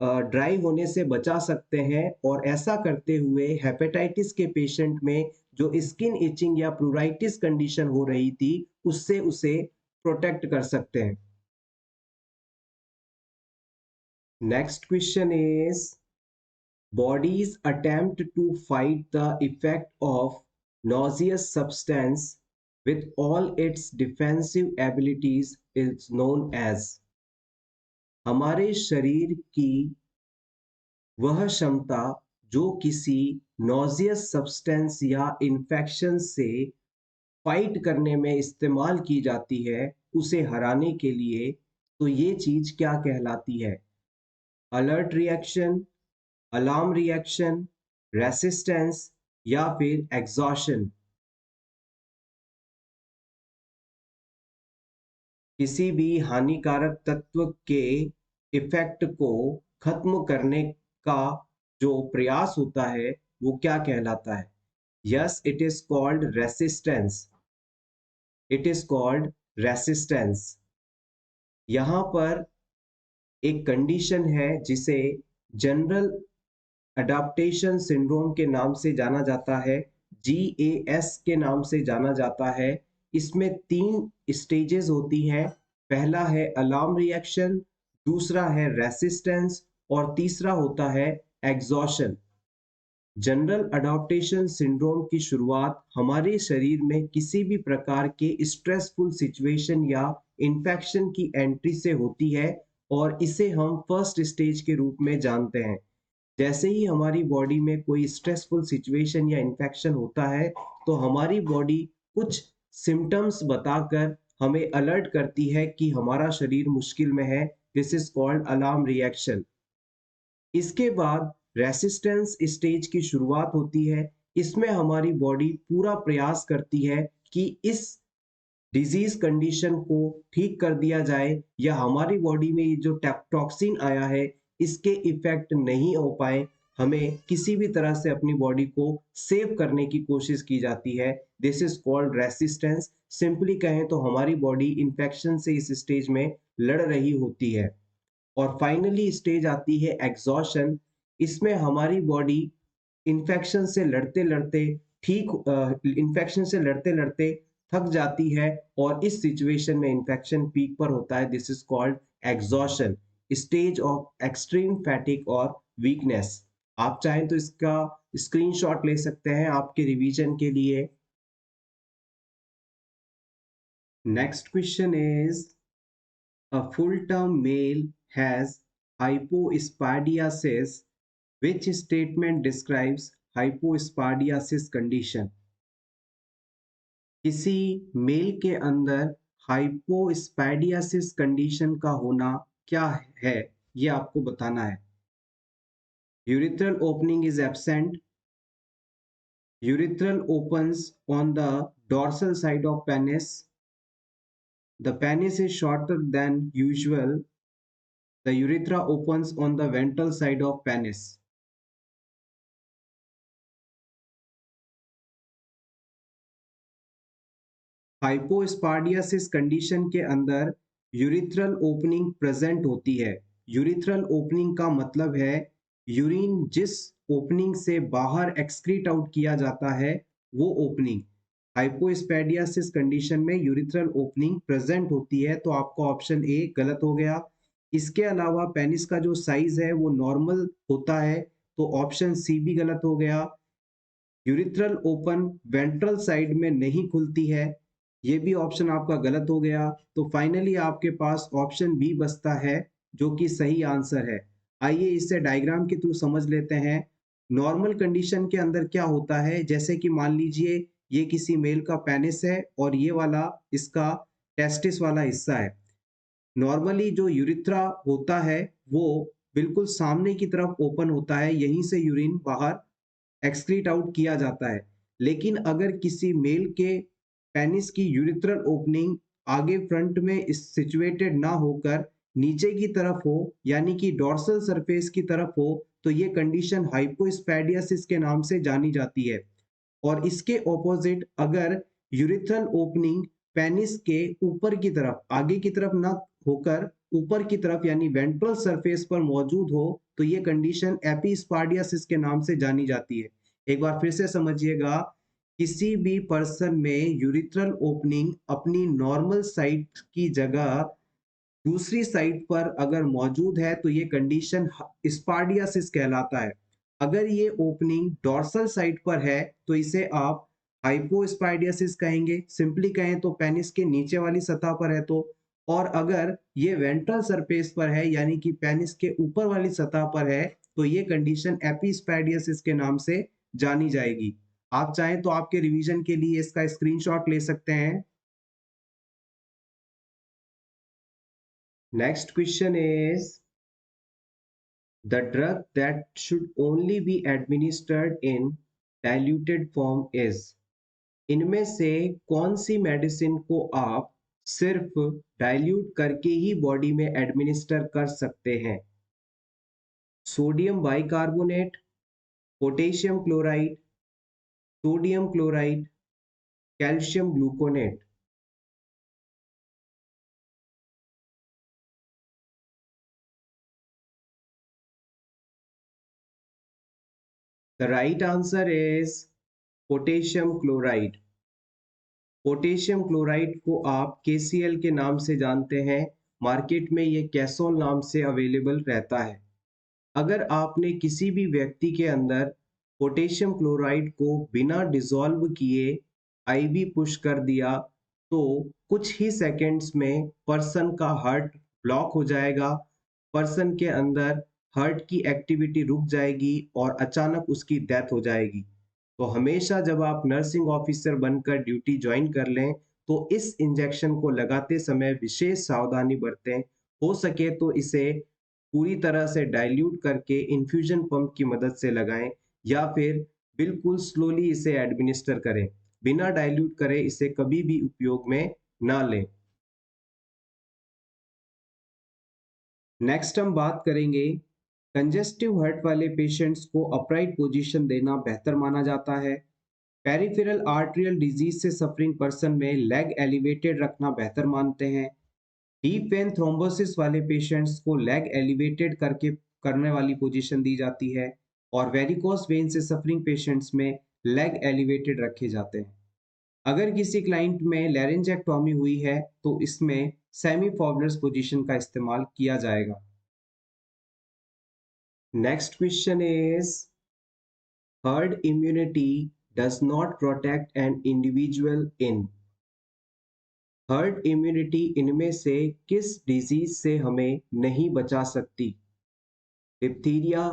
Speaker 1: ड्राई होने से बचा सकते हैं और ऐसा करते हुए हेपेटाइटिस के पेशेंट में जो स्किन इचिंग या प्लूराइटिस कंडीशन हो रही थी, उससे उसे प्रोटेक्ट कर सकते हैं। Next question is, body's attempt to fight the effect of nauseous substance with all its defensive abilities is known as। हमारे शरीर की वह क्षमता जो किसी नॉजियस सब्सटेंस या इन्फेक्शन से फाइट करने में इस्तेमाल की जाती है, उसे हराने के लिए, तो ये चीज क्या कहलाती है? Alert reaction, alarm reaction, resistance या फिर एग्जॉशन। किसी भी हानिकारक तत्व के इफेक्ट को खत्म करने का जो प्रयास होता है वो क्या कहलाता है? Yes, it is called resistance. It is called resistance. यहाँ पर एक कंडीशन है जिसे जनरल अडाप्टेशन सिंड्रोम के नाम से जाना जाता है, GAS के नाम से जाना जाता है। इसमें 3 स्टेजेस होती हैं। पहला है अलार्म रिएक्शन, दूसरा है रेसिस्टेंस और तीसरा होता है एग्जॉशन। जनरल अडॉप्टेशन सिंड्रोम की शुरुआत हमारे शरीर में किसी भी प्रकार के स्ट्रेसफुल सिचुएशन या इन्फेक्शन की एंट्री से होती है और इसे हम फर्स्ट स्टेज के रूप में जानते हैं। जैसे ही हमारी बॉडी में कोई स्ट्रेसफुल सिचुएशन या इन्फेक्शन होता है तो हमारी बॉडी कुछ सिम्टम्स बताकर हमें अलर्ट करती है कि हमारा शरीर मुश्किल में है। This is called alarm reaction. इसके बाद रेसिस्टेंस स्टेज की शुरुआत होती है। इसमें हमारी बॉडी पूरा प्रयास करती है कि इस डिजीज कंडीशन को ठीक कर दिया जाए या हमारी बॉडी में ये जो टॉक्सिन आया है इसके इफेक्ट नहीं हो पाए, हमें किसी भी तरह से अपनी बॉडी को सेव करने की कोशिश की जाती है। This is called resistance. Simply कहें तो हमारी बॉडी इन्फेक्शन से इस स्टेज में लड़ रही होती है। और फाइनली स्टेज आती है एग्जॉशन। इसमें हमारी बॉडी इन्फेक्शन से लड़ते लड़ते इन्फेक्शन से लड़ते लड़ते थक जाती है और इस सिचुएशन में इन्फेक्शन पीक पर होता है। This is called exhaustion, stage of extreme फैटिक और वीकनेस। आप चाहें तो इसका स्क्रीनशॉट ले सकते हैं आपके रिवीजन के लिए। Next question is a full-term male has hypospadiasis. Which statement describes hypospadiasis condition? किसी मेल के अंदर हाइपोस्पैडियासिस कंडीशन का होना क्या है, ये आपको बताना है। Urethral opening is absent. Urethral opens on the dorsal side of penis. The penis is shorter than usual. The urethra opens on the ventral side of penis. Hypospadiasis condition के अंदर यूरिथ्रल ओपनिंग प्रेजेंट होती है। Urethral opening का मतलब है urine जिस opening से बाहर एक्सक्रीट आउट किया जाता है वो ओपनिंग। हाइपोस्पैडियासिस कंडीशन में यूरिथ्रल ओपनिंग प्रेजेंट होती है, तो आपका ऑप्शन ए गलत हो गया। इसके अलावा पेनिस का जो साइज है वो नॉर्मल होता है, तो ऑप्शन सी भी गलत हो गया। यूरिथ्रल ओपन वेंट्रल साइड में नहीं खुलती है, ये भी ऑप्शन आपका गलत हो गया। तो फाइनली आपके पास ऑप्शन बी बचता है जो कि सही आंसर है। आइए इसे डायग्राम के थ्रू समझ लेते हैं। नॉर्मल कंडीशन के अंदर क्या होता है, जैसे कि मान लीजिए ये किसी मेल का पेनिस है और ये वाला इसका टेस्टिस वाला हिस्सा है। नॉर्मली जो यूरिथ्रा होता है वो बिल्कुल सामने की तरफ ओपन होता है, यहीं से यूरिन बाहर एक्सक्रीट आउट किया जाता है। लेकिन अगर किसी मेल के पेनिस की यूरिथ्रल ओपनिंग आगे फ्रंट में सिचुएटेड ना होकर नीचे की तरफ हो, यानी कि डॉर्सल सरफेस की तरफ हो, तो ये कंडीशन हाइपोस्पैडियासिस के नाम से जानी जाती है। और इसके ऑपोजिट अगर यूरिथ्रल ओपनिंग पेनिस के ऊपर की तरफ, आगे की तरफ ना होकर ऊपर की तरफ यानी वेंट्रल सरफेस पर मौजूद हो, तो ये कंडीशन एपिस्पाडियासिस के नाम से जानी जाती है। एक बार फिर से समझिएगा, किसी भी पर्सन में यूरिथ्रल ओपनिंग अपनी नॉर्मल साइट की जगह दूसरी साइट पर अगर मौजूद है तो ये कंडीशन स्पार्डियासिस कहलाता है। अगर ये ओपनिंग डॉर्सल साइट पर है तो इसे आप हाइपोस्पाइडियासिस कहेंगे, सिंपली कहें तो पेनिस के नीचे वाली सतह पर है तो। और अगर ये वेंट्रल सरफेस पर है यानी कि पेनिस के ऊपर वाली सतह पर है तो ये कंडीशन एपिस्पाइडियासिस के नाम से जानी जाएगी। आप चाहें तो आपके रिवीजन के लिए इसका स्क्रीनशॉट ले सकते हैं। Next question is the drug that should only be administered in diluted form is। इनमें से कौन सी मेडिसिन को आप सिर्फ डाइल्यूट करके ही बॉडी में एडमिनिस्टर कर सकते हैं? Sodium bicarbonate, potassium chloride, sodium chloride, calcium gluconate. The right answer is potassium chloride. Potassium chloride को आप KCl के नाम से जानते हैं, मार्केट में ये कैसोल नाम से अवेलेबल रहता है। अगर आपने किसी भी व्यक्ति के अंदर पोटेशियम क्लोराइड को बिना डिसॉल्व किए IV पुश कर दिया तो कुछ ही सेकंड्स में पर्सन का हार्ट ब्लॉक हो जाएगा, पर्सन के अंदर हार्ट की एक्टिविटी रुक जाएगी और अचानक उसकी डेथ हो जाएगी। तो हमेशा जब आप नर्सिंग ऑफिसर बनकर ड्यूटी ज्वाइन कर लें तो इस इंजेक्शन को लगाते समय विशेष सावधानी बरतें। हो सके तो इसे पूरी तरह से डाइल्यूट करके इन्फ्यूजन पंप की मदद से लगाएं या फिर बिल्कुल स्लोली इसे एडमिनिस्टर करें। बिना डाइल्यूट करे इसे कभी भी उपयोग में ना लें। नेक्स्ट हम बात करेंगे कंजेस्टिव हार्ट वाले पेशेंट्स को अपराइट पोजीशन देना बेहतर माना जाता है। पेरिफेरल आर्टेरियल डिजीज से सफरिंग पर्सन में लेग एलिवेटेड रखना बेहतर मानते हैं। डीप वेन थ्रोम्बोसिस वाले पेशेंट्स को लेग एलिवेटेड करके करने वाली पोजीशन दी जाती है और वेरिकोस वेन से सफरिंग पेशेंट्स में लेग एलिवेटेड रखे जाते हैं। अगर किसी क्लाइंट में लैरिंजेक्टोमी हुई है तो इसमें सेमी फॉर्वर्ड पोजीशन का इस्तेमाल किया जाएगा। Next question is herd immunity does not protect an individual in herd immunity इनमें से किस डिजीज से हमें नहीं बचा सकती? डिप्थीरिया,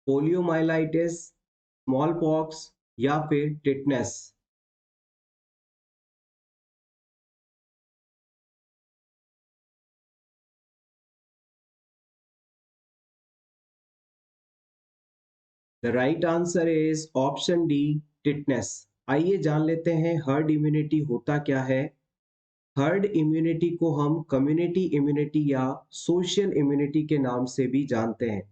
Speaker 1: पोलियोमाइलाइटिस, स्मॉल पॉक्स या फिर tetanus? The right answer is option D, tetanus. आइए जान लेते हैं हर्ड इम्यूनिटी होता क्या है। हर्ड इम्यूनिटी को हम कम्युनिटी इम्यूनिटी या सोशल इम्यूनिटी के नाम से भी जानते हैं।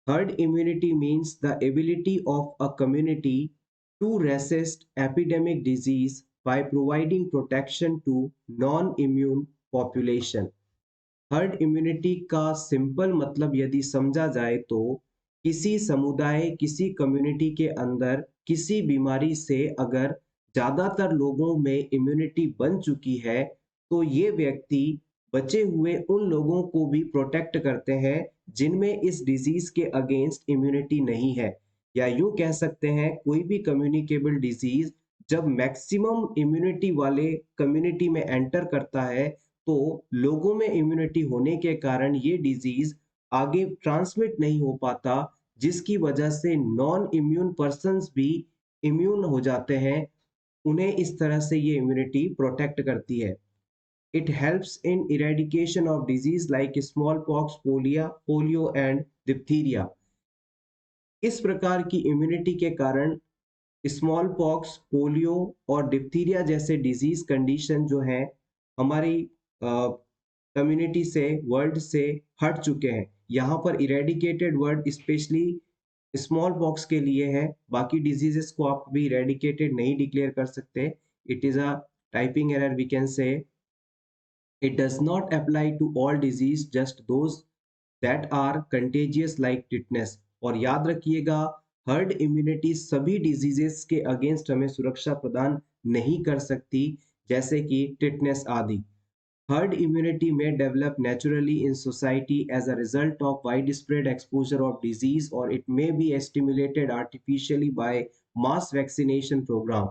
Speaker 1: Herd immunity means the ability of a community to resist epidemic disease by providing protection to non-immune population. Herd immunity का सिंपल मतलब यदि समझा जाए तो किसी समुदाय, किसी कम्युनिटी के अंदर किसी बीमारी से अगर ज्यादातर लोगों में इम्यूनिटी बन चुकी है तो ये व्यक्ति बचे हुए उन लोगों को भी प्रोटेक्ट करते हैं जिनमें इस डिजीज के अगेंस्ट इम्यूनिटी नहीं है। या यूं कह सकते हैं कोई भी कम्युनिकेबल डिजीज जब मैक्सिमम इम्यूनिटी वाले कम्युनिटी में एंटर करता है तो लोगों में इम्यूनिटी होने के कारण ये डिजीज आगे ट्रांसमिट नहीं हो पाता, जिसकी वजह से नॉन इम्यून पर्सन्स भी इम्यून हो जाते हैं। उन्हें इस तरह से ये इम्यूनिटी प्रोटेक्ट करती है। It helps in eradication of disease like small pox, polio and diphtheria. इस प्रकार की इम्यूनिटी के कारण स्मॉल पॉक्स, पोलियो और डिप्थीरिया जैसे डिजीज कंडीशन जो हैं हमारी कम्युनिटी से, वर्ल्ड से हट चुके हैं। यहाँ पर eradicated word specially small pox के लिए है, बाकी डिजीजेस को आप भी इरेडिकेटेड नहीं डिक्लेयर कर सकते। It is a typing error, we can say it does not apply to all disease, just those that are contagious like tetanus। और याद रखिएगा हर्ड इम्यूनिटी सभी डिजीजेस के अगेंस्ट हमें सुरक्षा प्रदान नहीं कर सकती, जैसे कि टिटनेस आदि। Herd immunity may develop naturally in society as a result of widespread exposure of disease, or it may be stimulated artificially by mass vaccination program।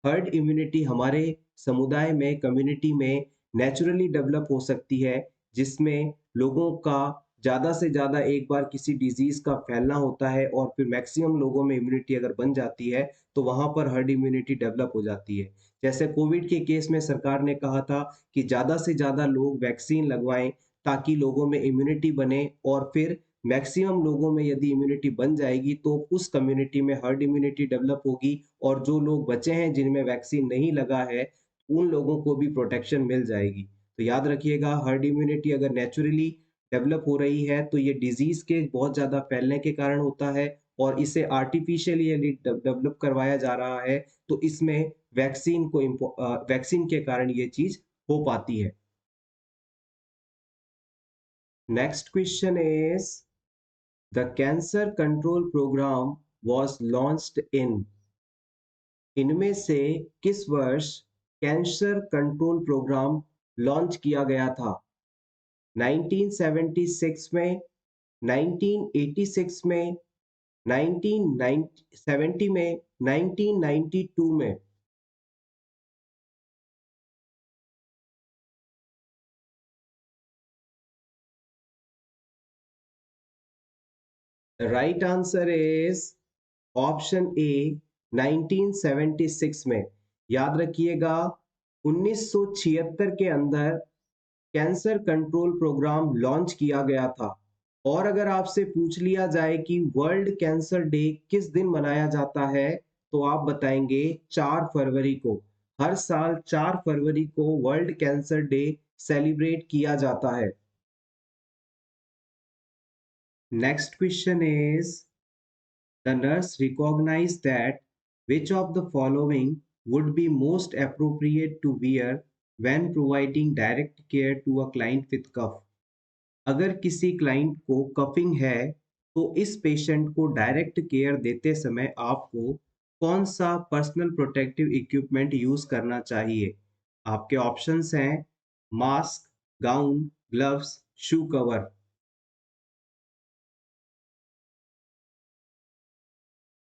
Speaker 1: Herd immunity हमारे समुदाय में, कम्युनिटी में नेचुरली डेवलप हो सकती है, जिसमें लोगों का ज़्यादा से ज़्यादा एक बार किसी डिजीज का फैलना होता है और फिर मैक्सिमम लोगों में इम्यूनिटी अगर बन जाती है तो वहां पर हर्ड इम्यूनिटी डेवलप हो जाती है। जैसे कोविड के केस में सरकार ने कहा था कि ज़्यादा से ज़्यादा लोग वैक्सीन लगवाएं ताकि लोगों में इम्यूनिटी बने, और फिर मैक्सिमम लोगों में यदि इम्यूनिटी बन जाएगी तो उस कम्युनिटी में हर्ड इम्यूनिटी डेवलप होगी और जो लोग बचे हैं जिनमें वैक्सीन नहीं लगा है उन लोगों को भी प्रोटेक्शन मिल जाएगी। तो याद रखिएगा हर्ड इम्यूनिटी अगर नेचुरली डेवलप हो रही है तो ये डिजीज के बहुत ज़्यादा फैलने के कारण होता है, और इसे आर्टिफिशियली यदि डेवलप करवाया जा रहा है तो इसमें वैक्सीन के कारण ये चीज हो पाती है। Next question is the cancer control programme was launched in इनमें से किस वर्ष कैंसर कंट्रोल प्रोग्राम लॉन्च किया गया था? 1976 में, 1986 में, 1970 में, 1992 में? Right answer is option A, 1976 में। याद रखिएगा 1976 के अंदर कैंसर कंट्रोल प्रोग्राम लॉन्च किया गया था। और अगर आपसे पूछ लिया जाए कि वर्ल्ड कैंसर डे किस दिन मनाया जाता है तो आप बताएंगे 4 फरवरी को। हर साल 4 फरवरी को वर्ल्ड कैंसर डे सेलिब्रेट किया जाता है। Next question is, the nurse recognized that which of the following would be most appropriate to wear when providing direct care to a client with cough. अगर किसी क्लाइंट को coughing है तो इस patient को डायरेक्ट केयर देते समय आपको कौन सा पर्सनल प्रोटेक्टिव इक्विपमेंट यूज करना चाहिए? आपके ऑप्शंस हैं mask, gown, gloves, shoe cover.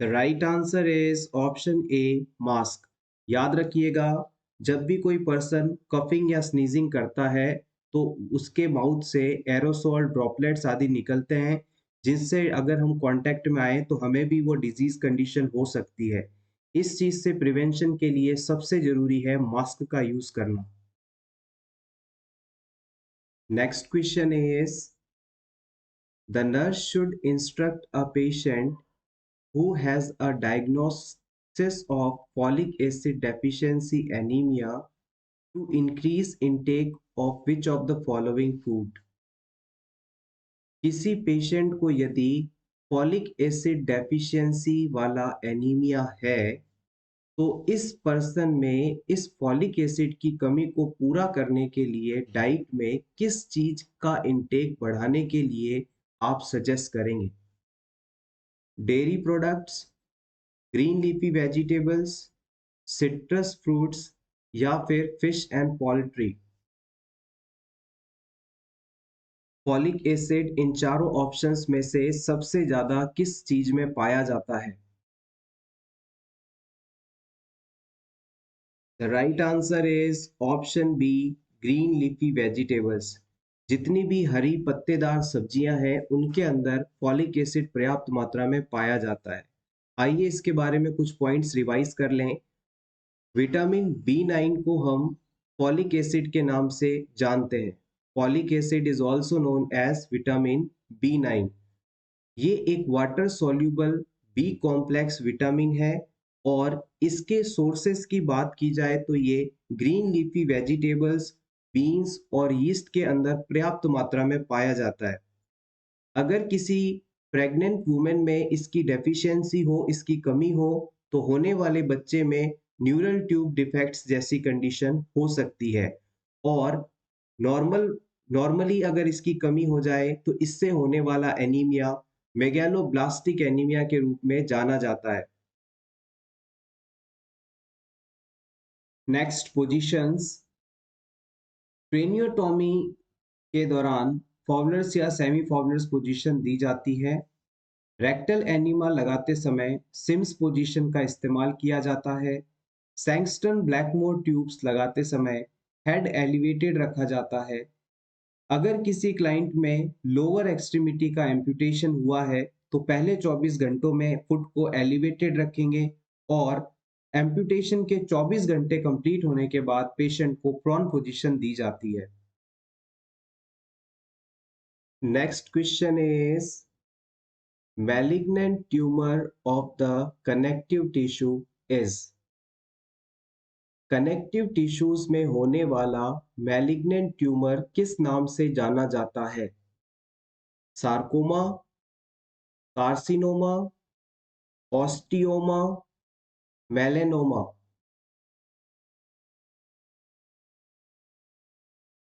Speaker 1: The right answer is option A, mask. याद रखिएगा, जब भी कोई पर्सन कफिंग या स्नीजिंग करता है तो उसके माउथ से एरोसोल ड्रॉपलेट्स आदि निकलते हैं, जिनसे अगर हम कांटेक्ट में आए तो हमें भी वो डिजीज कंडीशन हो सकती है। इस चीज से प्रिवेंशन के लिए सबसे जरूरी है मास्क का यूज करना। Next question is, the nurse should instruct a patient who has a diagnosis of folic acid deficiency anemia to increase intake of which of the following food? किसी पेशेंट को यदि फॉलिक एसिड डेफिशिएंसी वाला anaemia है तो इस person में इस folic acid की कमी को पूरा करने के लिए डाइट में किस चीज का इंटेक बढ़ाने के लिए आप सजेस्ट करेंगे? Dairy products, green leafy vegetables, citrus fruits या फिर fish and poultry. Folic acid in चारों ऑप्शंस में से सबसे ज्यादा किस चीज में पाया जाता है? The right answer is option B, green leafy vegetables. जितनी भी हरी पत्तेदार सब्जियां हैं उनके अंदर फॉलिक एसिड पर्याप्त मात्रा में पाया जाता है। आइए इसके बारे में कुछ पॉइंट्स रिवाइज कर लें। विटामिन B9 को हम फॉलिक एसिड के नाम से जानते हैं। Folic acid is also known as vitamin B9। ये एक water soluble B complex vitamin है और इसके सोर्सेस की बात की जाए तो ये ग्रीन लीफी वेजिटेबल्स, बीन्स और यीस्ट के अंदर पर्याप्त मात्रा में पाया जाता है। अगर किसी प्रेग्नेंट वुमेन में इसकी डेफिशिएंसी हो, इसकी कमी हो, तो होने वाले बच्चे में न्यूरल ट्यूब डिफेक्ट्स जैसी कंडीशन हो सकती है और नॉर्मली अगर इसकी कमी हो जाए तो इससे होने वाला एनीमिया मेगैलोब्लास्टिक एनीमिया के रूप में जाना जाता है। नेक्स्ट पोजीशंस, क्रेनियोटॉमी के दौरान फॉवलर्स या सेमी फॉवलर्स पोजीशन दी जाती है। रेक्टल एनिमा लगाते समय सिम्स पोजीशन का इस्तेमाल किया जाता है। सैंगस्टन ब्लैकमोर ट्यूब्स लगाते समय हेड एलिवेटेड रखा जाता है। अगर किसी क्लाइंट में लोअर एक्सट्रीमिटी का एम्पुटेशन हुआ है तो पहले 24 घंटों में फुट को एलिवेटेड रखेंगे और एम्पुटेशन के 24 घंटे कंप्लीट होने के बाद पेशेंट को प्रोन पोजीशन दी जाती है। Next question is, malignant tumor of the connective tissue is। Connective tissues में होने वाला मैलिग्नेंट ट्यूमर किस नाम से जाना जाता है? Sarcoma, carcinoma, osteoma, melanoma.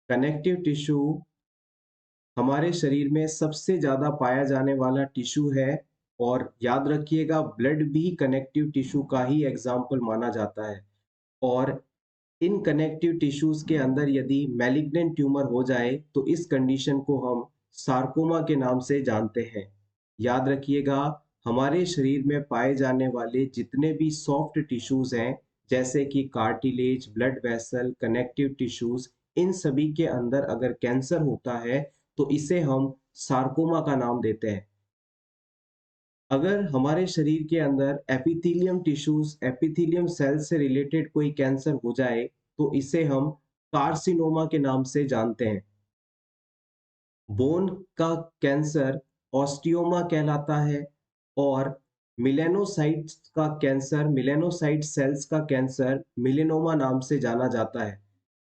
Speaker 1: Connective tissue हमारे शरीर में सबसे ज्यादा पाया जाने वाला टिश्यू है और याद रखिएगा ब्लड भी कनेक्टिव टिश्यू का ही एग्जाम्पल माना जाता है और इन कनेक्टिव टिश्यूज के अंदर यदि मैलिग्नेंट ट्यूमर हो जाए तो इस कंडीशन को हम सार्कोमा के नाम से जानते हैं। याद रखिएगा, हमारे शरीर में पाए जाने वाले जितने भी सॉफ्ट टिश्यूज हैं जैसे कि cartilage, blood vessel, connective tissues, इन सभी के अंदर अगर कैंसर होता है तो इसे हम सार्कोमा का नाम देते हैं। अगर हमारे शरीर के अंदर एपिथेलियम टिश्यूज, एपिथेलियम सेल से रिलेटेड कोई कैंसर हो जाए तो इसे हम कार्सिनोमा के नाम से जानते हैं। बोन का कैंसर ऑस्टियोमा कहलाता है और मिलेनोसाइट्स का कैंसर, मिलेनोसाइट सेल्स का कैंसर मिलेनोमा नाम से जाना जाता है।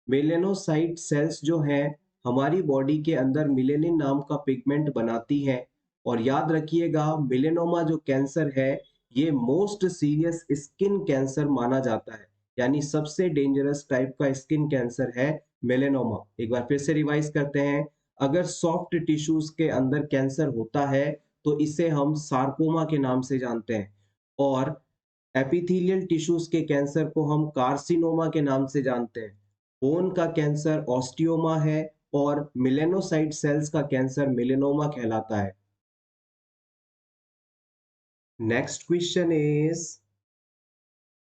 Speaker 1: मिलेनोसाइट सेल्स जो हैं हमारी बॉडी के अंदर मिलेनिन नाम का पिगमेंट बनाती हैं और याद रखिएगा मेलेनोमा जो कैंसर है ये मोस्ट सीरियस स्किन कैंसर माना जाता है, यानी सबसे डेंजरस टाइप का स्किन कैंसर है मेलेनोमा। एक बार फिर से रिवाइज करते हैं। अगर सॉफ्ट टिश्यूज के अंदर कैंसर होता है तो इसे हम सार्कोमा के नाम से जानते हैं, और एपिथेलियल टिश्यूज के कैंसर को हम कार्सिनोमा के नाम से जानते हैं। बोन का कैंसर ऑस्टियोमा है और मेलेनोसाइट सेल्स का कैंसर मेलेनोमा कहलाता है। Next question is,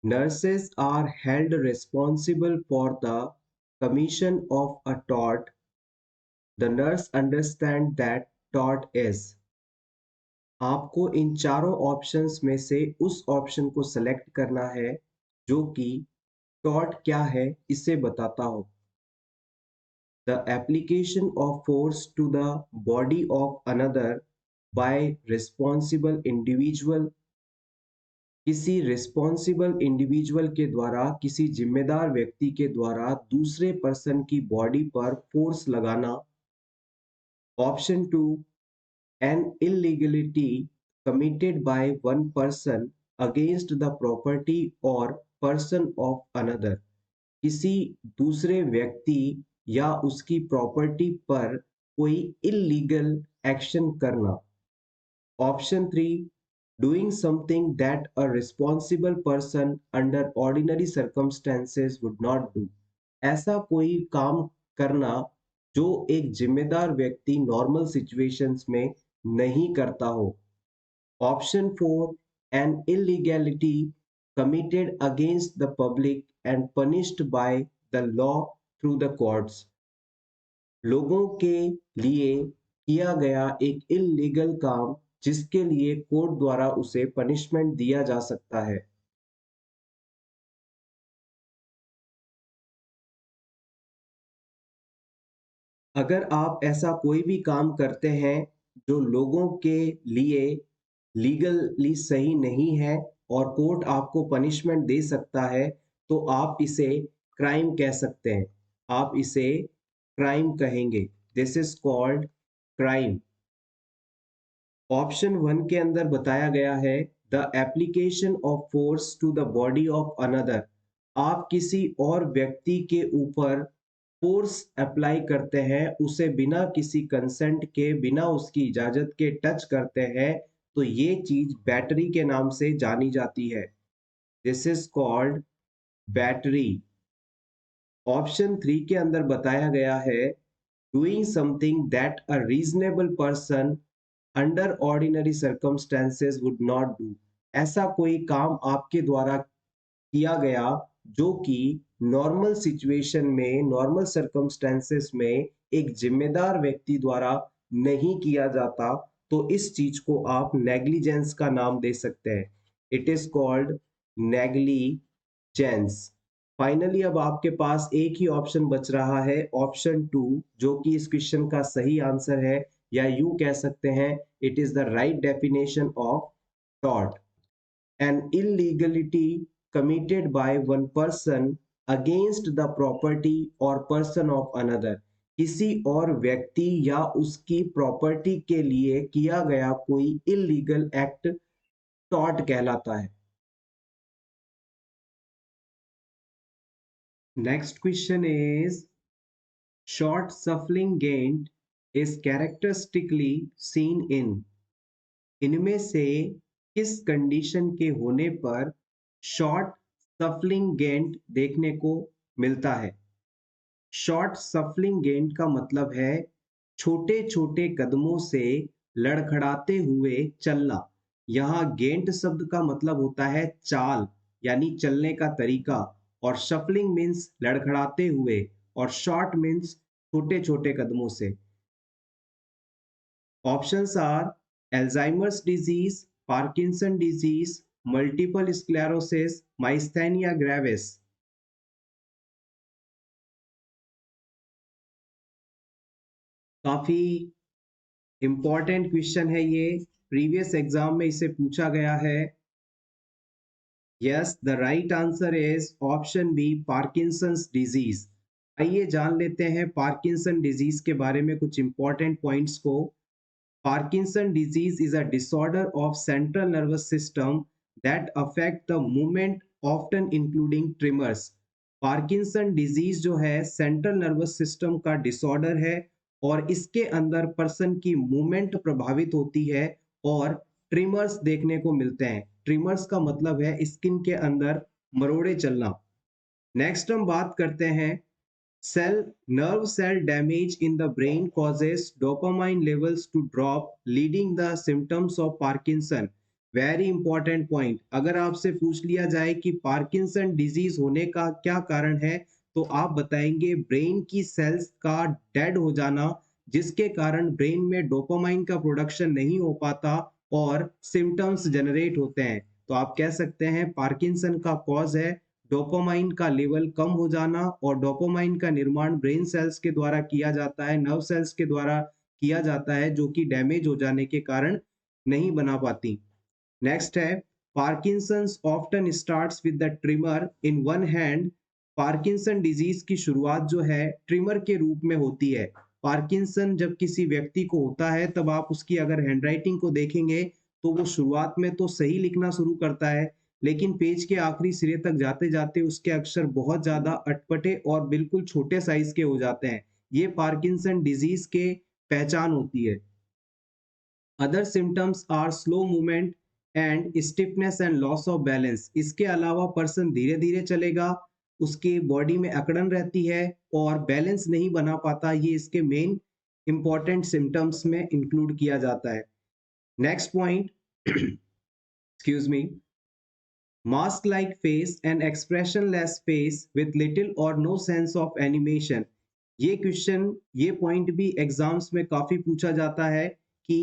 Speaker 1: nurses are held responsible for the commission of a tort. The nurse understand that tort is। आपको इन चारों ऑप्शंस में से उस ऑप्शन को सेलेक्ट करना है जो कि टॉर्ट क्या है इसे बताता हो। The application of force to the body of another by responsible individual। किसी रिस्पॉन्सिबल इंडिविजुअल के द्वारा, किसी जिम्मेदार व्यक्ति के द्वारा दूसरे पर्सन की बॉडी पर फोर्स लगाना। Option two, an illegality committed by one person against the property और पर्सन ऑफ अनदर। किसी दूसरे व्यक्ति या उसकी प्रॉपर्टी पर कोई इलीगल एक्शन करना। Option three, doing something that a responsible person under ordinary circumstances would not do। ऐसा कोई काम करना जो एक जिम्मेदार व्यक्ति नॉर्मल सिचुएशंस में नहीं करता हो। Option four, an illegality committed against the public and punished by the law through the courts। लोगों के लिए किया गया एक इलीगल काम जिसके लिए कोर्ट द्वारा उसे पनिशमेंट दिया जा सकता है। अगर आप ऐसा कोई भी काम करते हैं जो लोगों के लिए लीगली सही नहीं है और कोर्ट आपको पनिशमेंट दे सकता है, तो आप इसे क्राइम कह सकते हैं। आप इसे क्राइम कहेंगे। This is called crime. Option one के अंदर बताया गया है the application of force to the body of another. आप किसी और व्यक्ति के ऊपर फोर्स अप्लाई करते हैं, उसे बिना किसी कंसेंट के, बिना उसकी इजाजत के टच करते हैं, तो ये चीज बैटरी के नाम से जानी जाती है। This is called battery. Option three के अंदर बताया गया है doing something that a reasonable person under ordinary circumstances would not do. ऐसा कोई काम आपके द्वारा किया गया जो कि नॉर्मल सिचुएशन में, नॉर्मल सर्कमस्टेंसेस में एक जिम्मेदार व्यक्ति द्वारा नहीं किया जाता, तो इस चीज को आप नेग्लिजेंस का नाम दे सकते हैं। It is called negligence. Finally अब आपके पास एक ही ऑप्शन बच रहा है, ऑप्शन टू, जो कि इस क्वेश्चन का सही आंसर है, या यूं कह सकते हैं it is the right definition of tort. An illegality committed by one person against the property or person of another। किसी और व्यक्ति या उसकी प्रॉपर्टी के लिए किया गया कोई इलीगल एक्ट टॉर्ट कहलाता है। Next question is, short shuffling gait is characteristically seen in। इनमें से किस कंडीशन के होने पर शॉर्ट सफलिंग गेंट देखने को मिलता है। शॉर्ट सफलिंग गेंट का मतलब है छोटे छोटे कदमों से लड़खड़ाते हुए चलना। यहाँ गेंट शब्द का मतलब होता है चाल, यानी चलने का तरीका, और शफलिंग मीन्स लड़खड़ाते हुए, और शॉर्ट मीन्स छोटे छोटे कदमों से। Options are Alzheimer's disease, Parkinson disease, multiple sclerosis, myasthenia gravis। काफी इंपॉर्टेंट क्वेश्चन है ये, प्रीवियस एग्जाम में इसे पूछा गया है। Yes, the right answer is option B, Parkinson's disease. आइए जान लेते हैं पार्किंसन डिजीज के बारे में कुछ इंपॉर्टेंट पॉइंट्स को। Parkinson disease is a disorder of central nervous system that affect the movement, often including tremors. Parkinson disease जो है सेंट्रल नर्वस सिस्टम का डिसऑर्डर है और इसके अंदर पर्सन की मूवमेंट प्रभावित होती है और ट्रिमर्स देखने को मिलते हैं। ट्रिमर्स का मतलब है स्किन के अंदर मरोड़े चलना। नेक्स्ट हम बात करते हैं Cell nerve cell damage in the brain causes dopamine levels to drop, leading the symptoms of Parkinson. Very important point. अगर आपसे पूछ लिया जाए कि पार्किंसन डिजीज होने का क्या कारण है, तो आप बताएंगे ब्रेन की सेल्स का डेड हो जाना, जिसके कारण ब्रेन में डोपामाइन का प्रोडक्शन नहीं हो पाता और सिम्टम्स जनरेट होते हैं। तो आप कह सकते हैं पार्किंसन का कॉज है डोपामाइन का लेवल कम हो जाना, और डोपामाइन का निर्माण ब्रेन सेल्स के द्वारा किया जाता है, नर्व सेल्स के द्वारा किया जाता है, जो कि डैमेज हो जाने के कारण नहीं बना पाती। नेक्स्ट है Parkinson's often starts with the trimmer in one hand. Parkinson disease की शुरुआत जो है ट्रिमर के रूप में होती है। पार्किंसन जब किसी व्यक्ति को होता है तब आप उसकी अगर हैंडराइटिंग को देखेंगे तो वो शुरुआत में तो सही लिखना शुरू करता है, लेकिन पेज के आखिरी सिरे तक जाते जाते उसके अक्षर बहुत ज्यादा अटपटे और बिल्कुल छोटे साइज के हो जाते हैं। ये पार्किंसन डिजीज के पहचान होती है। Other symptoms are slow movement and stiffness and loss of balance. इसके अलावा पर्सन धीरे धीरे चलेगा, उसकी बॉडी में अकड़न रहती है और बैलेंस नहीं बना पाता। ये इसके मेन इंपॉर्टेंट सिम्टम्स में इंक्लूड किया जाता है। Next point, excuse me, mask like face and expressionless face with little or no sense of animation। ये क्वेश्चन, ये पॉइंट भी एग्जाम्स में काफी पूछा जाता है कि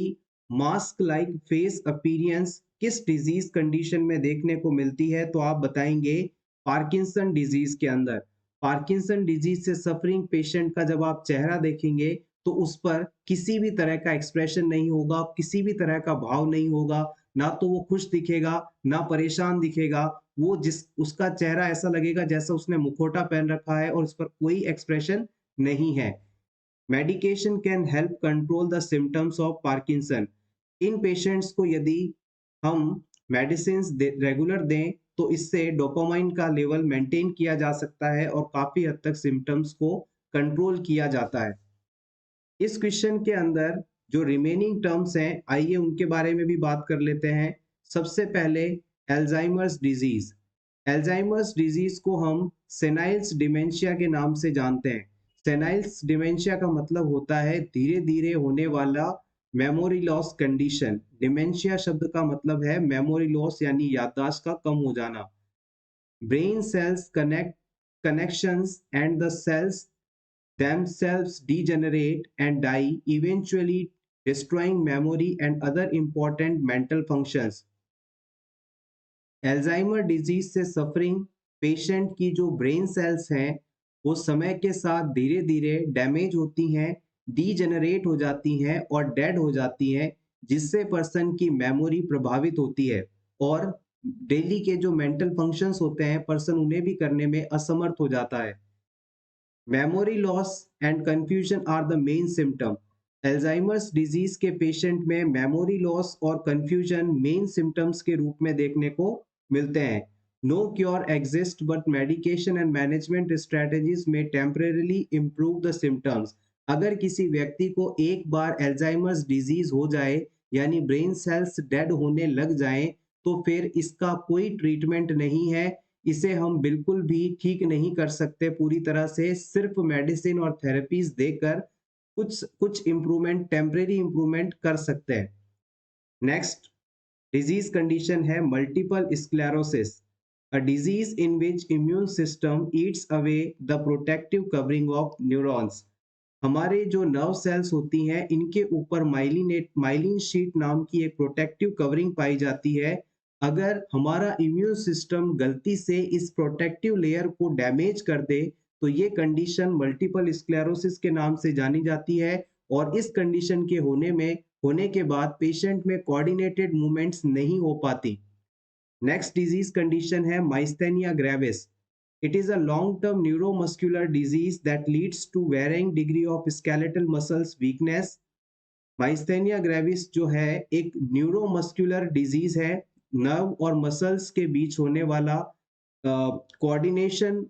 Speaker 1: मास्क लाइक फेस अपीयरेंस किस डिजीज कंडीशन में देखने को मिलती है। तो आप बताएंगे पार्किंसन डिजीज के अंदर। पार्किंसन डिजीज से सफरिंग पेशेंट का जब आप चेहरा देखेंगे तो उस पर किसी भी तरह का एक्सप्रेशन नहीं होगा, किसी भी तरह का भाव नहीं होगा, ना तो वो खुश दिखेगा ना परेशान दिखेगा। वो जिस उसका चेहरा ऐसा लगेगा जैसा उसने मुखौटा पहन रखा है और उस पर कोई एक्सप्रेशन नहीं है। Medication can help control the symptoms of Parkinson. In patients को यदि हम मेडिसिन रेगुलर दें तो इससे डोपामाइन का लेवल मेंटेन किया जा सकता है और काफी हद तक सिम्टम्स को कंट्रोल किया जाता है। इस क्वेश्चन के अंदर जो रिमेनिंग टर्म्स हैं, आइए उनके बारे में भी बात कर लेते हैं। सबसे पहले एल्जाइमर्स डिजीज। एल्जाइमर्स डिजीज को हम सेनाइल्स डिमेंशिया के नाम से जानते हैं। सेनाइल्स डिमेंशिया का मतलब होता है धीरे धीरे होने वाला मेमोरी लॉस कंडीशन। डिमेंशिया शब्द का मतलब है मेमोरी लॉस यानी याददाश्त का कम हो जाना। Brain cells connections and the cells themselves degenerate and die, eventually destroying memory and other important mental functions। Alzheimer disease से सफरिंग पेशेंट की जो ब्रेन सेल्स हैं वो समय के साथ धीरे धीरे डैमेज होती हैं, डीजेनरेट हो जाती हैं और डेड हो जाती हैं, जिससे पर्सन की मेमोरी प्रभावित होती है और डेली के जो मेंटल फंक्शंस होते हैं पर्सन उन्हें भी करने में असमर्थ हो जाता है। Memory loss and confusion are the main symptom. Alzheimer's disease के पेशेंट में मेमोरी लॉस और कंफ्यूजन मेन सिम्टम्स के रूप में देखने को मिलते हैं। No cure exist but medication and management strategies may temporarily improve the symptoms. अगर किसी व्यक्ति को एक बार एल्जाइमर्स डिजीज हो जाए यानी ब्रेन सेल्स डेड होने लग जाएं, तो फिर इसका कोई ट्रीटमेंट नहीं है। इसे हम बिल्कुल भी ठीक नहीं कर सकते पूरी तरह से, सिर्फ मेडिसिन और थेरेपीज देकर कुछ कुछ इम्प्रूवमेंट, टेम्परेरी इम्प्रूवमेंट कर सकते हैं। नेक्स्ट डिजीज कंडीशन है multiple sclerosis, a disease in which immune system Yeats away the protective covering of neurons. हमारे जो नर्व सेल्स होती हैं इनके ऊपर माइलिन शीट नाम की एक प्रोटेक्टिव कवरिंग पाई जाती है। अगर हमारा इम्यून सिस्टम गलती से इस प्रोटेक्टिव लेयर को डैमेज कर दे तो ये कंडीशन मल्टीपल स्क्लेरोसिस के नाम से जानी जाती है और इस कंडीशन के होने के बाद पेशेंट में कोऑर्डिनेटेड मूवमेंट्स नहीं हो पाती। नेक्स्ट डिजीज कंडीशन है myasthenia gravis. It is a long-term neuromuscular disease that leads to varying degree of skeletal muscles weakness, myasthenia gravis जो है एक न्यूरोमस्कुलर डिजीज है, नर्व और मसल्स के बीच होने वाला कोऑर्डिनेशन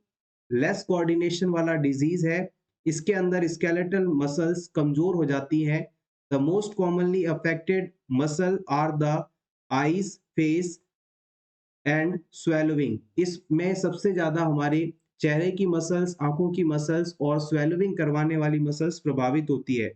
Speaker 1: लेस कोऑर्डिनेशन वाला डिजीज है। इसके अंदर स्केलेटल मसल्स कमजोर हो जाती हैं। The most commonly affected muscle are the eyes, face and swallowing. इसमें सबसे ज्यादा हमारे चेहरे की मसल्स, आंखों की मसल्स और स्वेलोविंग करवाने वाली मसल्स प्रभावित होती है।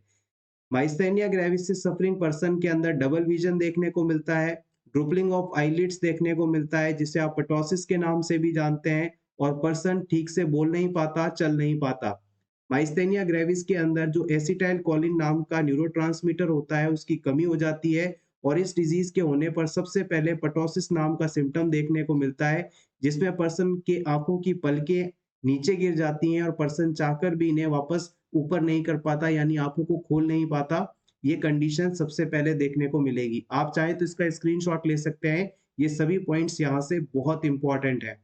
Speaker 1: माइस्थेनिया ग्रेविस से सफरिंग पर्सन के अंदर डबल विजन देखने को मिलता है, ड्रूपलिंग ऑफ आईलिड्स देखने को मिलता है जिसे आप पटोसिस के नाम से भी जानते हैं, और पर्सन ठीक से बोल नहीं पाता, चल नहीं पाता। माइस्थेनिया ग्रेविस के अंदर जो एसिटाइल कोलिन नाम का न्यूरोट्रांसमीटर होता है उसकी कमी हो जाती है, और इस डिजीज के होने पर सबसे पहले पटोसिस नाम का सिम्टम देखने को मिलता है, जिसमें पर्सन के आंखों की पलकें नीचे गिर जाती हैं और पर्सन चाहकर भी इन्हें वापस ऊपर नहीं कर पाता, यानी आंखों को खोल नहीं पाता। ये कंडीशन सबसे पहले देखने को मिलेगी। आप चाहे तो इसका स्क्रीनशॉट ले सकते हैं। ये सभी पॉइंट्स यहाँ से बहुत इंपॉर्टेंट है।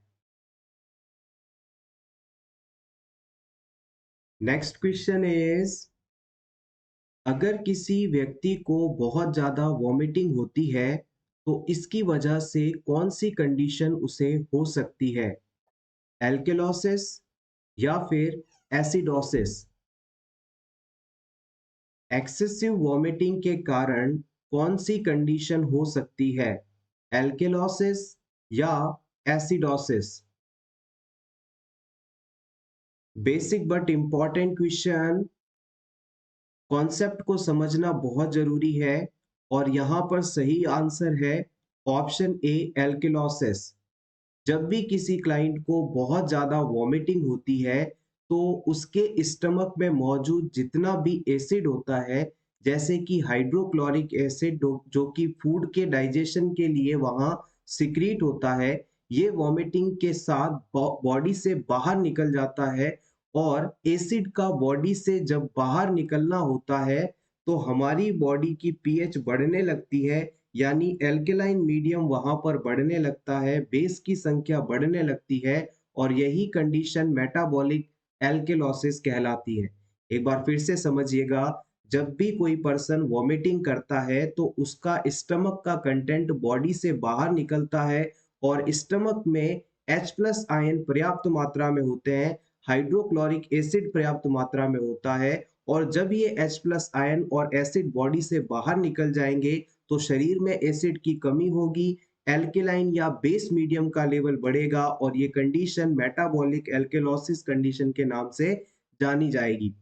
Speaker 1: नेक्स्ट क्वेश्चन इज, अगर किसी व्यक्ति को बहुत ज्यादा वॉमिटिंग होती है तो इसकी वजह से कौन सी कंडीशन उसे हो सकती है? एल्केलोसिस या फिर एसिडोसिस? एक्सेसिव वॉमिटिंग के कारण कौन सी कंडीशन हो सकती है? एल्केलोसिस या acidosis? Basic but important question. Concept को समझना बहुत जरूरी है, और यहाँ पर सही आंसर है ऑप्शन ए, एल्केलोसिस। जब भी किसी क्लाइंट को बहुत ज्यादा वॉमिटिंग होती है तो उसके स्टमक में मौजूद जितना भी एसिड होता है, जैसे कि हाइड्रोक्लोरिक एसिड जो कि फूड के डाइजेशन के लिए वहां सिक्रीट होता है, ये वॉमिटिंग के साथ बॉडी से बाहर निकल जाता है। और एसिड का बॉडी से जब बाहर निकलना होता है तो हमारी बॉडी की पीएच बढ़ने लगती है, यानी एल्केलाइन मीडियम वहां पर बढ़ने लगता है, बेस की संख्या बढ़ने लगती है, और यही कंडीशन मेटाबॉलिक एल्केलोसिस कहलाती है। एक बार फिर से समझिएगा, जब भी कोई पर्सन वॉमिटिंग करता है तो उसका स्टमक का कंटेंट बॉडी से बाहर निकलता है, और स्टमक में H प्लस आयन पर्याप्त मात्रा में होते हैं, हाइड्रोक्लोरिक एसिड पर्याप्त मात्रा में होता है, और जब ये H प्लस आयन और एसिड बॉडी से बाहर निकल जाएंगे तो शरीर में एसिड की कमी होगी, एल्केलाइन या बेस मीडियम का लेवल बढ़ेगा, और ये कंडीशन मेटाबॉलिक एल्केलोसिस कंडीशन के नाम से जानी जाएगी।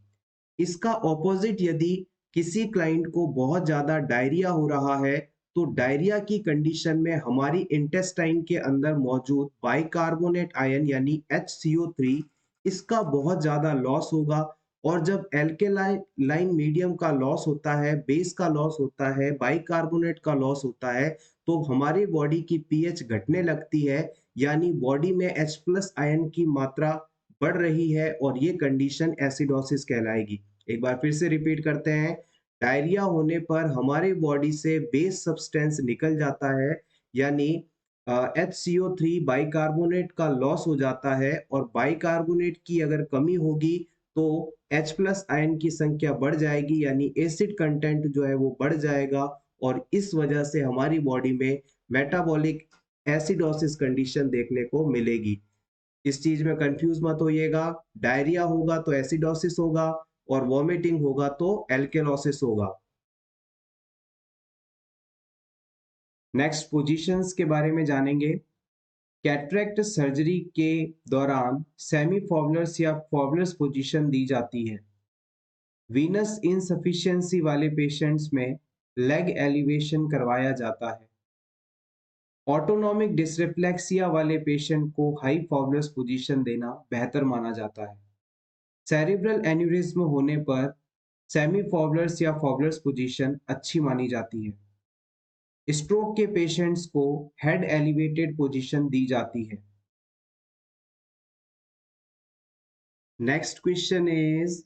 Speaker 1: इसका ऑपोजिट, यदि किसी क्लाइंट को बहुत ज्यादा डायरिया हो रहा है तो डायरिया की कंडीशन में हमारी इंटेस्टाइन के अंदर मौजूद बाइकार्बोनेट आयन यानी HCO3, इसका बहुत ज्यादा लॉस होगा। और जब एल्केलाइन मीडियम का लॉस होता है, बेस का लॉस होता है, बाइकार्बोनेट का लॉस होता है, तो हमारी बॉडी की पीएच घटने लगती है, यानी बॉडी में H प्लस आयन की मात्रा बढ़ रही है, और ये कंडीशन एसिडोसिस कहलाएगी। एक बार फिर से रिपीट करते हैं। डायरिया होने पर हमारे बॉडी से बेस सब्सटेंस निकल जाता है, यानी HCO3 बाइकार्बोनेट का लॉस हो जाता है, और बाइकार्बोनेट की अगर कमी होगी तो H प्लस आयन की संख्या बढ़ जाएगी, यानी एसिड कंटेंट जो है वो बढ़ जाएगा, और इस वजह से हमारी बॉडी में मेटाबॉलिक एसिडोसिस कंडीशन देखने को मिलेगी। इस चीज में कंफ्यूज मत होइएगा। डायरिया होगा तो एसिडोसिस होगा, और वॉमिटिंग होगा तो एल्केलोसिस होगा। नेक्स्ट पोजीशंस के बारे में जानेंगे। कैटरेक्ट सर्जरी के दौरान सेमी फॉबलर्स या फॉबलर्स पोजीशन दी जाती है। वीनस इनसफिशिएंसी वाले पेशेंट्स में लेग एलिवेशन करवाया जाता है। ऑटोनॉमिक डिसरिफ्लेक्सिया वाले पेशेंट को हाई फॉबलर्स पोजीशन देना बेहतर माना जाता है। सेरिब्रल एन्यूरिज्म होने पर सेमी फॉबलर्स या फॉबलर्स पोजीशन अच्छी मानी जाती है। स्ट्रोक के पेशेंट्स को हेड एलिवेटेड पोजीशन दी जाती है। Next question is,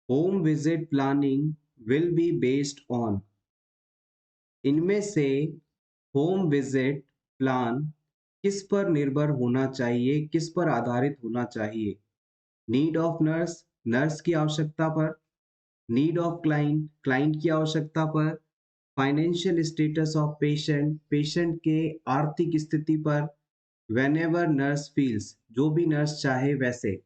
Speaker 1: home visit planning will be based on. इनमें से होम विजिट प्लान किस पर निर्भर होना चाहिए, किस पर आधारित होना चाहिए? नीड ऑफ नर्स, नर्स की आवश्यकता पर, नीड ऑफ क्लाइंट, क्लाइंट की आवश्यकता पर, financial status of patient, patient के आर्थिक स्थिति पर, whenever nurse feels, जो भी नर्स चाहे वैसे।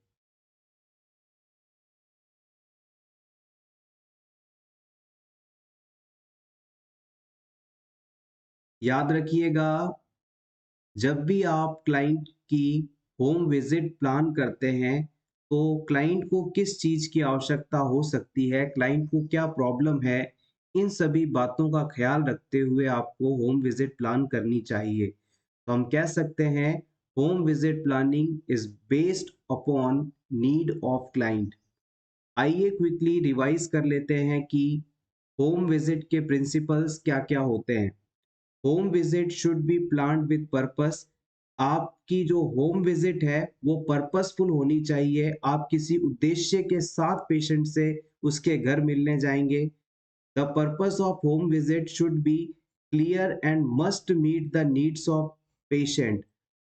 Speaker 1: याद रखिएगा, जब भी आप क्लाइंट की होम विजिट प्लान करते हैं तो क्लाइंट को किस चीज़ की आवश्यकता हो सकती है, क्लाइंट को क्या प्रॉब्लम है, इन सभी बातों का ख्याल रखते हुए आपको होम विजिट प्लान करनी चाहिए। तो हम कह सकते हैं home visit planning is based upon need of client. आइए क्विकली रिवाइज कर लेते हैं कि होम विजिट के प्रिंसिपल्स क्या-क्या होते हैं। Home visit should B planned with purpose. आपकी जो होम विजिट है वो पर्पसफुल होनी चाहिए। आप किसी उद्देश्य के साथ पेशेंट से उसके घर मिलने जाएंगे। The purpose of home visit should be clear and must meet the needs of patient.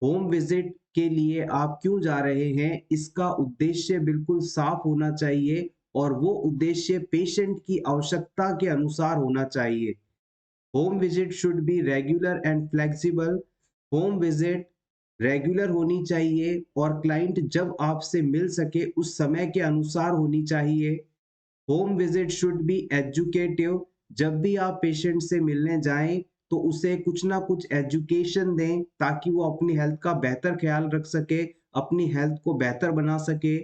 Speaker 1: Home visit के लिए आप क्यों जा रहे हैं इसका उद्देश्य बिल्कुल साफ होना चाहिए और वो उद्देश्य पेशेंट की आवश्यकता के अनुसार होना चाहिए। Home visit should be regular and flexible. Home visit regular होनी चाहिए और क्लाइंट जब आपसे मिल सके उस समय के अनुसार होनी चाहिए। Home visit should B educative. जब भी आप पेशेंट से मिलने जाएं तो उसे कुछ ना कुछ एजुकेशन दें ताकि वो अपनी हेल्थ का बेहतर ख्याल रख सके, अपनी हेल्थ को बेहतर बना सके।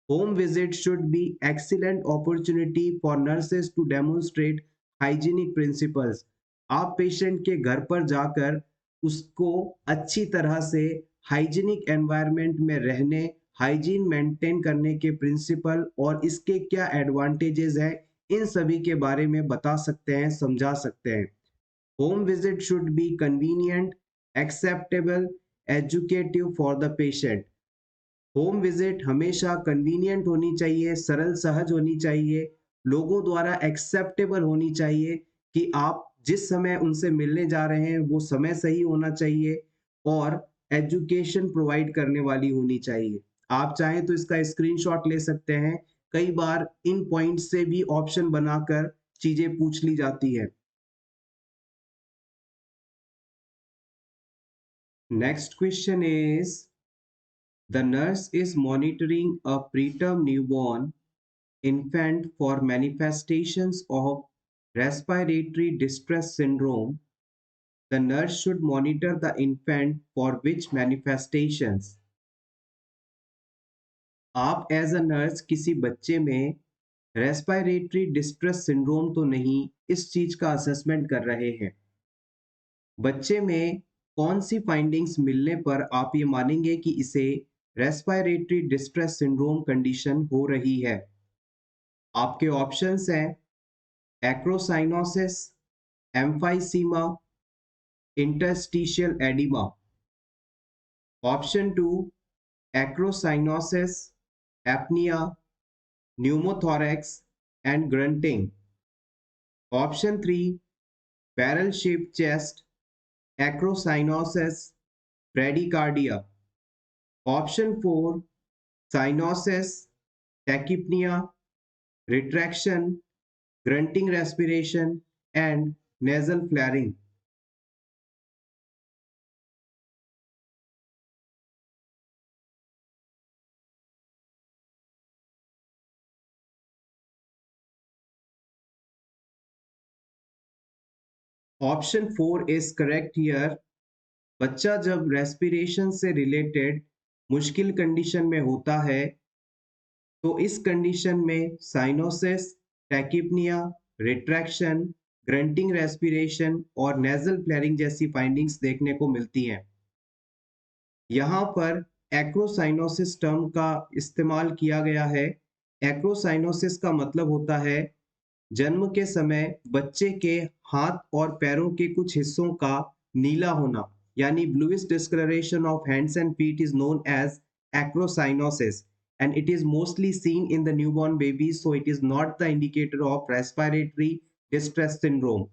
Speaker 1: Home visit should be excellent opportunity for nurses to demonstrate hygienic principles. आप पेशेंट के घर पर जाकर उसको अच्छी तरह से हाइजीनिक एनवायरनमेंट में रहने, हाइजीन मेंटेन करने के प्रिंसिपल और इसके क्या एडवांटेजेस हैं, इन सभी के बारे में बता सकते हैं, समझा सकते हैं। Home visit should be convenient, acceptable, educative for the patient. Home visit हमेशा कन्वीनियंट होनी चाहिए, सरल सहज होनी चाहिए, लोगों द्वारा एक्सेप्टेबल होनी चाहिए कि आप जिस समय उनसे मिलने जा रहे हैं वो समय सही होना चाहिए और एजुकेशन प्रोवाइड करने वाली होनी चाहिए। आप चाहें तो इसका स्क्रीनशॉट ले सकते हैं। कई बार इन पॉइंट से भी ऑप्शन बनाकर चीजें पूछ ली जाती है। Next question is the nurse is monitoring a preterm newborn infant for manifestations of respiratory distress syndrome. The nurse should monitor the infant for which manifestations? आप एज अ नर्स किसी बच्चे में रेस्पिरेटरी डिस्ट्रेस सिंड्रोम तो नहीं, इस चीज का assessment कर रहे हैं। बच्चे में कौन सी फाइंडिंग्स मिलने पर आप ये मानेंगे कि इसे रेस्पिरेटरी डिस्ट्रेस सिंड्रोम कंडीशन हो रही है? आपके ऑप्शंस हैं acrocyanosis, emphysema, interstitial oedema. Option two acrocyanosis, apnoea, pneumothorax and grunting. Option three barrel shape chest, acrocyanosis, bradycardia. Option four cyanosis, tachypnoea, retraction, grunting respiration and nasal flaring. Option four is correct here. बच्चा जब respiration से related मुश्किल condition में होता है तो इस condition में cyanosis, tachypnoea, retraction, grunting respiration और नेजल फ्लेयरिंग जैसी फाइंडिंग्स देखने को मिलती हैं। यहाँ पर एक्रोसाइनोसिस टर्म का इस्तेमाल किया गया है। एक्रोसाइनोसिस का मतलब होता है जन्म के समय बच्चे के हाथ और पैरों के कुछ हिस्सों का नीला होना, यानी bluish discoloration of hands and feet is known as acrocyanosis and it is mostly seen in the newborn babies, so it is not the indicator of respiratory distress syndrome.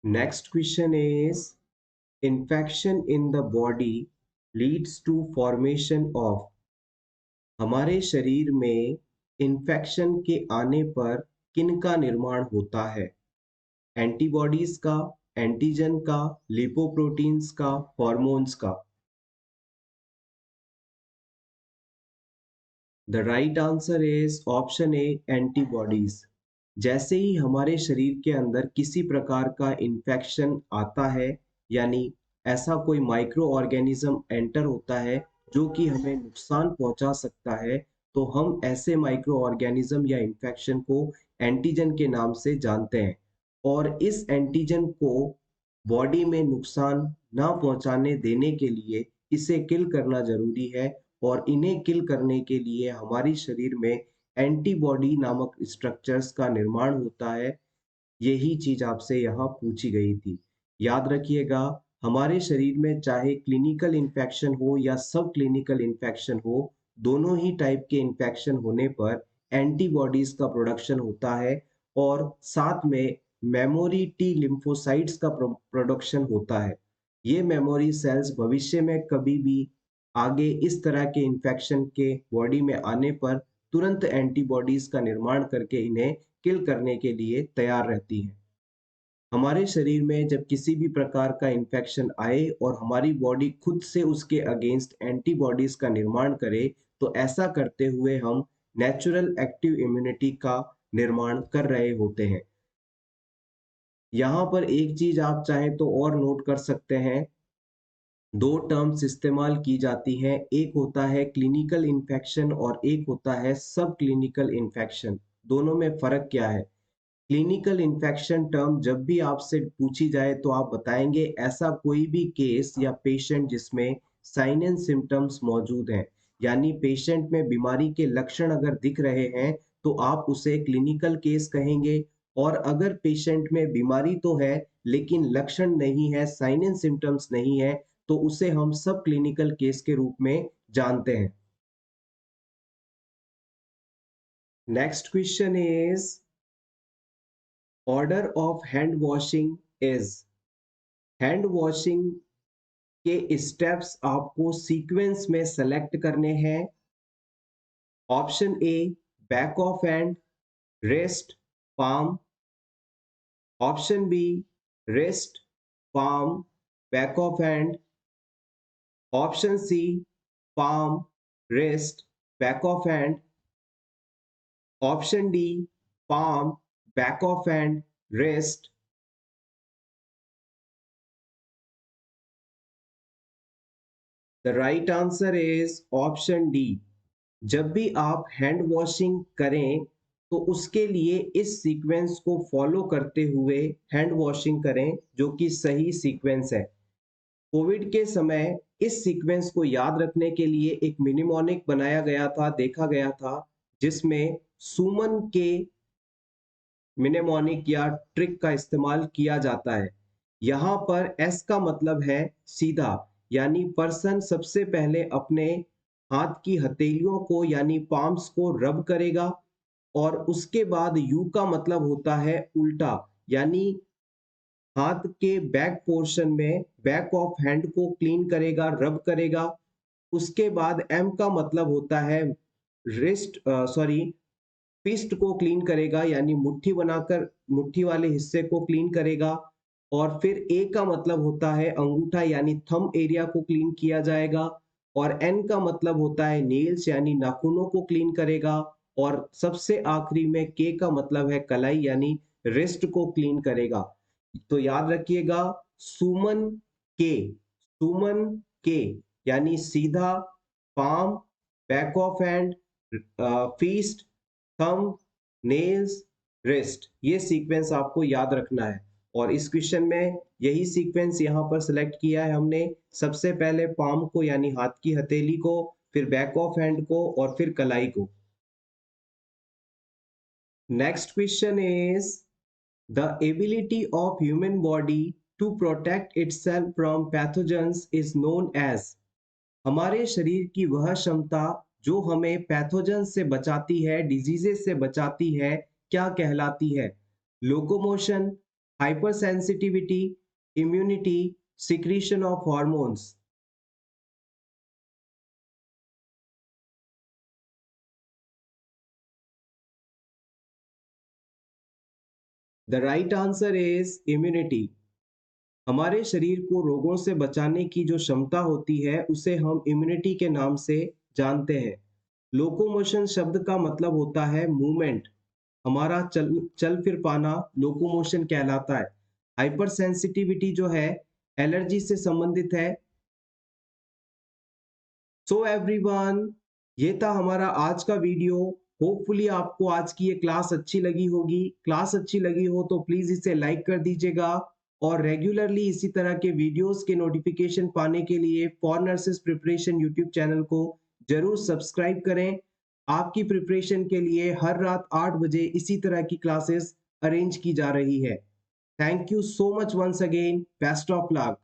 Speaker 1: Next question is infection in the body leads to formation of हमारे शरीर में infection के आने पर किन का निर्माण होता है? एंटीबॉडीज का, एंटीजन का, लिपोप्रोटीन्स का, हॉर्मोन्स का? The right answer is option A, antibodies. जैसे ही हमारे शरीर के अंदर किसी प्रकार का इन्फेक्शन आता है, यानी ऐसा कोई माइक्रो ऑर्गेनिज्म एंटर होता है जो कि हमें नुकसान पहुंचा सकता है, तो हम ऐसे माइक्रो ऑर्गेनिज्म या इन्फेक्शन को एंटीजन के नाम से जानते हैं। और इस एंटीजन को बॉडी में नुकसान ना पहुंचाने देने के लिए इसे किल करना जरूरी है। और इन्हें किल करने के लिए हमारी शरीर में एंटीबॉडी नामक स्ट्रक्चर्स का निर्माण होता है। यही चीज आपसे यहाँ पूछी गई थी। याद रखिएगा, हमारे शरीर में चाहे क्लिनिकल इन्फेक्शन हो या सब क्लिनिकल इन्फेक्शन हो, दोनों ही टाइप के इन्फेक्शन होने पर एंटीबॉडीज का प्रोडक्शन होता है। और साथ में मेमोरी टी लिम्फोसाइट्स का प्रोडक्शन होता है। ये मेमोरी सेल्स भविष्य में कभी भी आगे इस तरह के इन्फेक्शन के बॉडी में आने पर तुरंत एंटीबॉडीज का निर्माण करके इन्हें किल करने के लिए तैयार रहती है। हमारे शरीर में जब किसी भी प्रकार का इन्फेक्शन आए और हमारी बॉडी खुद से उसके अगेंस्ट एंटीबॉडीज का निर्माण करे, तो ऐसा करते हुए हम नेचुरल एक्टिव इम्यूनिटी का निर्माण कर रहे होते हैं। यहाँ पर एक चीज आप चाहें तो और नोट कर सकते हैं। दो टर्म्स इस्तेमाल की जाती हैं, एक होता है क्लिनिकल इन्फेक्शन और एक होता है सब क्लिनिकल इन्फेक्शन। दोनों में फर्क क्या है? क्लिनिकल इन्फेक्शन टर्म जब भी आपसे पूछी जाए तो आप बताएंगे ऐसा कोई भी केस या पेशेंट जिसमें साइन एंड सिम्टम्स मौजूद हैं, यानी पेशेंट में बीमारी के लक्षण अगर दिख रहे हैं तो आप उसे क्लिनिकल केस कहेंगे। और अगर पेशेंट में बीमारी तो है लेकिन लक्षण नहीं है, साइन एंड सिम्टम्स नहीं है, तो उसे हम सब क्लिनिकल केस के रूप में जानते हैं। Next question is order of hand washing is. Hand washing के स्टेप्स आपको सीक्वेंस में सेलेक्ट करने हैं। Option A, back of hand, wrist, palm. Option B, wrist, palm, back of hand. Option C, palm, wrist, back of hand. Option D, palm, back of hand, wrist. The right answer is option D. जब भी आप hand washing करें तो उसके लिए इस sequence को follow करते हुए हैंड वॉशिंग करें, जो कि सही सीक्वेंस है। कोविड के समय इस सीक्वेंस को याद रखने के लिए एक मिनिमोनिक बनाया गया था, देखा गया था, जिसमें सुमन के मिनेमोनिक या ट्रिक का इस्तेमाल किया जाता है। यहाँ पर एस का मतलब है सीधा, यानी पर्सन सबसे पहले अपने हाथ की हथेलियों को यानी पाम्स को रब करेगा। और उसके बाद यू का मतलब होता है उल्टा, यानी हाथ के बैक पोर्शन में बैक ऑफ हैंड को क्लीन करेगा, रब करेगा। उसके बाद एम का मतलब होता है रिस्ट, सॉरी, फिस्ट को क्लीन करेगा, यानी मुट्ठी बनाकर मुट्ठी वाले हिस्से को क्लीन करेगा। और फिर ए का मतलब होता है अंगूठा, यानी थंब एरिया को क्लीन किया जाएगा। और एन का मतलब होता है नेल्स, यानी नाखूनों को क्लीन करेगा। और सबसे आखिरी में के का मतलब है कलाई, यानी रिस्ट को क्लीन करेगा। तो याद रखिएगा, सुमन के, सुमन के, यानी सीधा, palm, back of hand, feast, thumb, nails, wrist. ये सीक्वेंस आपको याद रखना है। और इस क्वेश्चन में यही सीक्वेंस यहाँ पर सिलेक्ट किया है हमने। सबसे पहले पाम को यानी हाथ की हथेली को, फिर बैक ऑफ हैंड को और फिर कलाई को। Next question is the ability of human body to protect itself from pathogens is known as. हमारे शरीर की वह क्षमता जो हमें पैथोजन से बचाती है, डिजीजेस से बचाती है, क्या कहलाती है? Locomotion, hyper sensitivity, immunity, secretion of hormones. The right answer is immunity. हमारे शरीर को रोगों से बचाने की जो क्षमता होती है उसे हम इम्यूनिटी के नाम से जानते हैं। लोकोमोशन शब्द का मतलब होता है मूवमेंट। हमारा चल चल फिर पाना लोकोमोशन कहलाता है। हाइपर सेंसिटिविटी जो है एलर्जी से संबंधित है। सो एवरीवन, ये था हमारा आज का वीडियो। होपफुली आपको आज की ये क्लास अच्छी लगी होगी। क्लास अच्छी लगी हो तो प्लीज इसे लाइक कर दीजिएगा और रेगुलरली इसी तरह के वीडियोस के नोटिफिकेशन पाने के लिए for nurses preparation YouTube channel को जरूर सब्सक्राइब करें। आपकी प्रिपरेशन के लिए हर रात 8 बजे इसी तरह की क्लासेस अरेंज की जा रही है। Thank you so much once again. Best of luck.